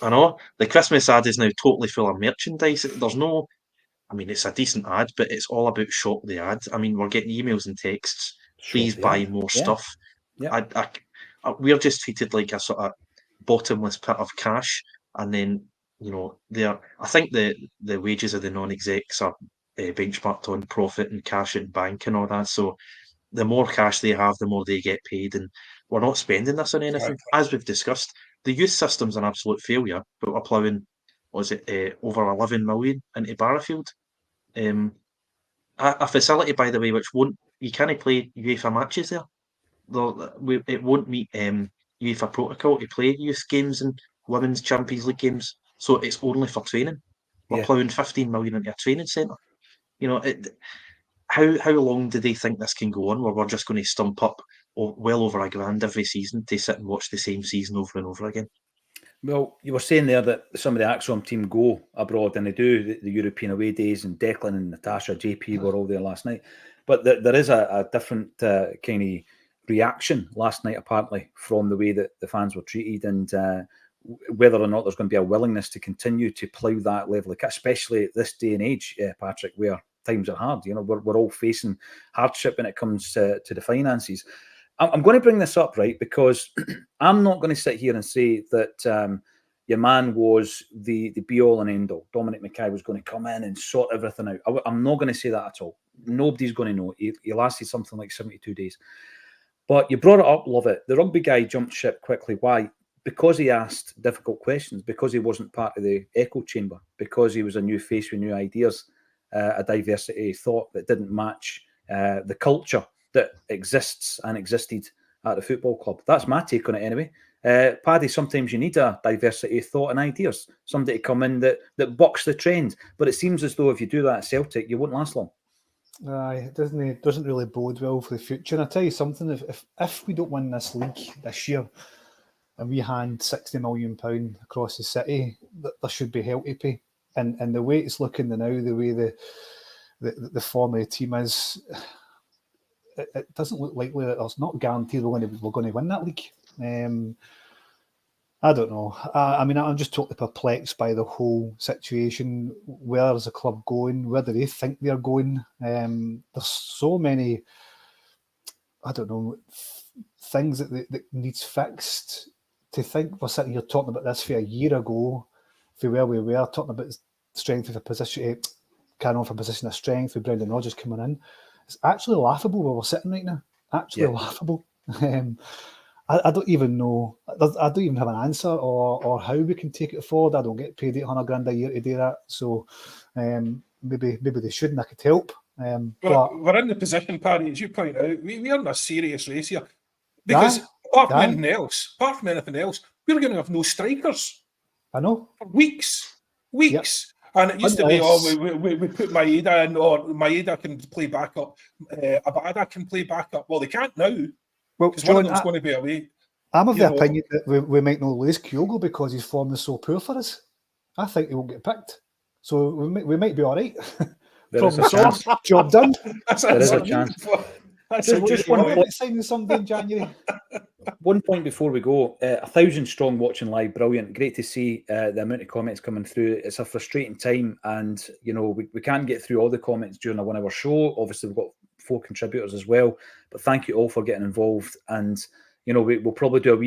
D: I know. The Christmas ad is now totally full of merchandise. There's no... I mean, it's a decent ad, but it's all about shop the ad. I mean, we're getting emails and texts. Please buy more stuff. Yeah. We're just treated like a sort of bottomless pit of cash, and then I think the wages of the non-execs are benchmarked on profit and cash in bank and all that. So the more cash they have, the more they get paid, and we're not spending this on anything. Exactly. As we've discussed, the youth system's an absolute failure, but we're ploughing over 11 million into Barrowfield, a facility, by the way, which you can't play UEFA matches there. It won't meet UEFA protocol to play youth games and women's Champions League games, so it's only for training. We're ploughing 15 million into a training centre. How long do they think this can go on, where we're just going to stump up well over £1,000 every season to sit and watch the same season over and over again?
A: Well, you were saying there that some of the Acsom team go abroad and they do the European away days, and Declan and Natasha, JP were all there last night. But there is a different kind of reaction last night, apparently, from the way that the fans were treated, and whether or not there's going to be a willingness to continue to plough that level of cash, especially at this day and age, Patrick, where times are hard. We're all facing hardship when it comes to the finances. I'm going to bring this up, right, because I'm not going to sit here and say that your man was the be-all and end-all. Dominic Mackay was going to come in and sort everything out. I'm not going to say that at all. Nobody's going to know. He lasted something like 72 days. But you brought it up, love it. The rugby guy jumped ship quickly. Why? Because he asked difficult questions, because he wasn't part of the echo chamber, because he was a new face with new ideas, a diversity of thought that didn't match the culture that exists and existed at the football club. That's my take on it anyway. Paddy, sometimes you need a diversity of thought and ideas, somebody to come in that bucks the trend. But it seems as though if you do that at Celtic, you won't last long.
B: It doesn't really bode well for the future. And I tell you something, if we don't win this league this year and we hand £60 million across the city, there should be hell to pay. And the way it's looking now, the way the form of the team is, it doesn't look likely that it's not guaranteed we're going to win that league. I don't know. I mean, I'm just totally perplexed by the whole situation. Where is the club going? Where do they think they're going? There's so many, I don't know, things that needs fixed. To think we're sitting here talking about this for a year ago, for where we were, talking about strength of a position, carrying on for a position of strength with Brendan Rodgers coming in. It's actually laughable where we're sitting right now. Laughable. I don't even know. I don't even have an answer or how we can take it forward. I don't get paid $800,000 a year to do that. So maybe they shouldn't. I could help.
C: But we're in the position, Paddy, as you point out, we are in a serious race here. Because apart from anything else, we're going to have no strikers.
B: I know.
C: For weeks. Yep. And it used to be,
B: Unless-
C: we put Maeda in, or Maeda can play backup, Abada can play backup. Well, they can't now,
B: Well,
C: because one of
B: John,
C: them's going to be away.
B: I'm of
C: you
B: the
C: know.
B: opinion that we might not lose Kyogo because his form is so poor for us. I think he won't get picked. So we might be all right.
A: There is
B: Problem
A: a chance.
B: solved. Job done.
A: There is a chance.
C: Just
A: one
B: We're
A: point.
B: signing somebody in January.
A: One point before we go, 1,000 strong watching live, brilliant. Great to see the amount of comments coming through. It's a frustrating time, and you know we can't get through all the comments during a 1 hour show. Obviously, we've got 4 contributors as well, but thank you all for getting involved. And you know we'll probably do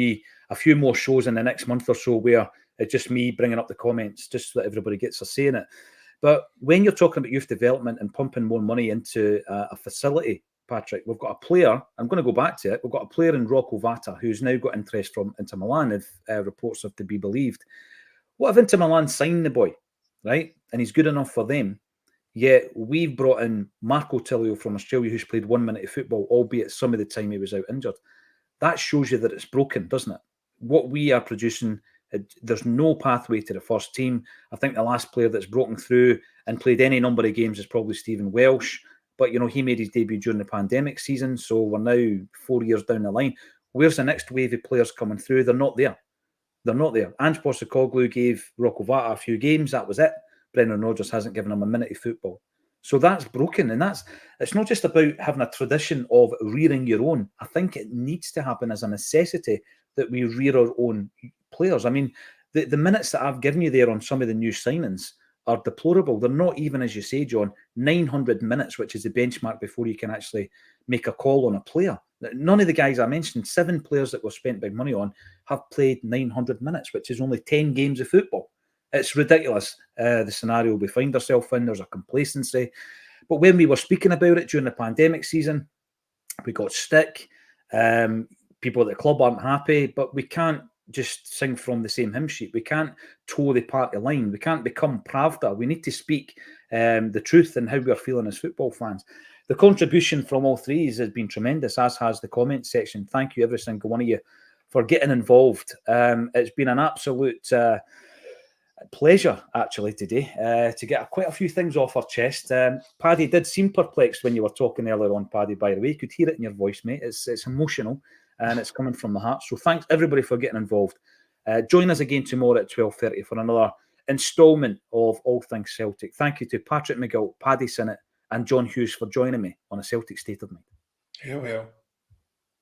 A: a few more shows in the next month or so where it's just me bringing up the comments, just so that everybody gets a say in it. But when you're talking about youth development and pumping more money into a facility, Patrick, we've got a player, I'm going to go back to it, we've got a player in Rocco Vata who's now got interest from Inter Milan, if reports are to be believed. What if Inter Milan signed the boy, right? And he's good enough for them. Yet we've brought in Marco Tilio from Australia, who's played 1 minute of football, albeit some of the time he was out injured. That shows you that it's broken, doesn't it? What we are producing, there's no pathway to the first team. I think the last player that's broken through and played any number of games is probably Stephen Welsh. But, you know, he made his debut during the pandemic season, so we're now 4 years down the line. Where's the next wave of players coming through? They're not there. They're not there. Ange Postecoglou gave Rocco Vata a few games. That was it. Brendan Rodgers hasn't given him a minute of football. So that's broken. And it's not just about having a tradition of rearing your own. I think it needs to happen as a necessity that we rear our own players. I mean, the minutes that I've given you there on some of the new signings are deplorable. They're not even, as you say, John, 900 minutes, which is the benchmark before you can actually make a call on a player. None of the guys I mentioned, 7 players that were spent big money on, have played 900 minutes, which is only 10 games of football. It's ridiculous, the scenario we find ourselves in. There's a complacency. But when we were speaking about it during the pandemic season, we got stick. People at the club aren't happy, but we can't just sing from the same hymn sheet. We can't toe the party line. We can't become Pravda. We need to speak the truth and how we're feeling as football fans. The contribution from all three has been tremendous, as has the comment section. Thank you, every single one of you, for getting involved. It's been an absolute pleasure, actually, today to get quite a few things off our chest. Paddy did seem perplexed when you were talking earlier on, Paddy, by the way. You could hear it in your voice, mate. It's emotional and it's coming from the heart. So thanks, everybody, for getting involved. Join us again tomorrow at 12:30 for another instalment of All Things Celtic. Thank you to Patrick McGill, Paddy Sinnott and John Hughes for joining me on A Celtic State of Mind.
C: Yeah, well.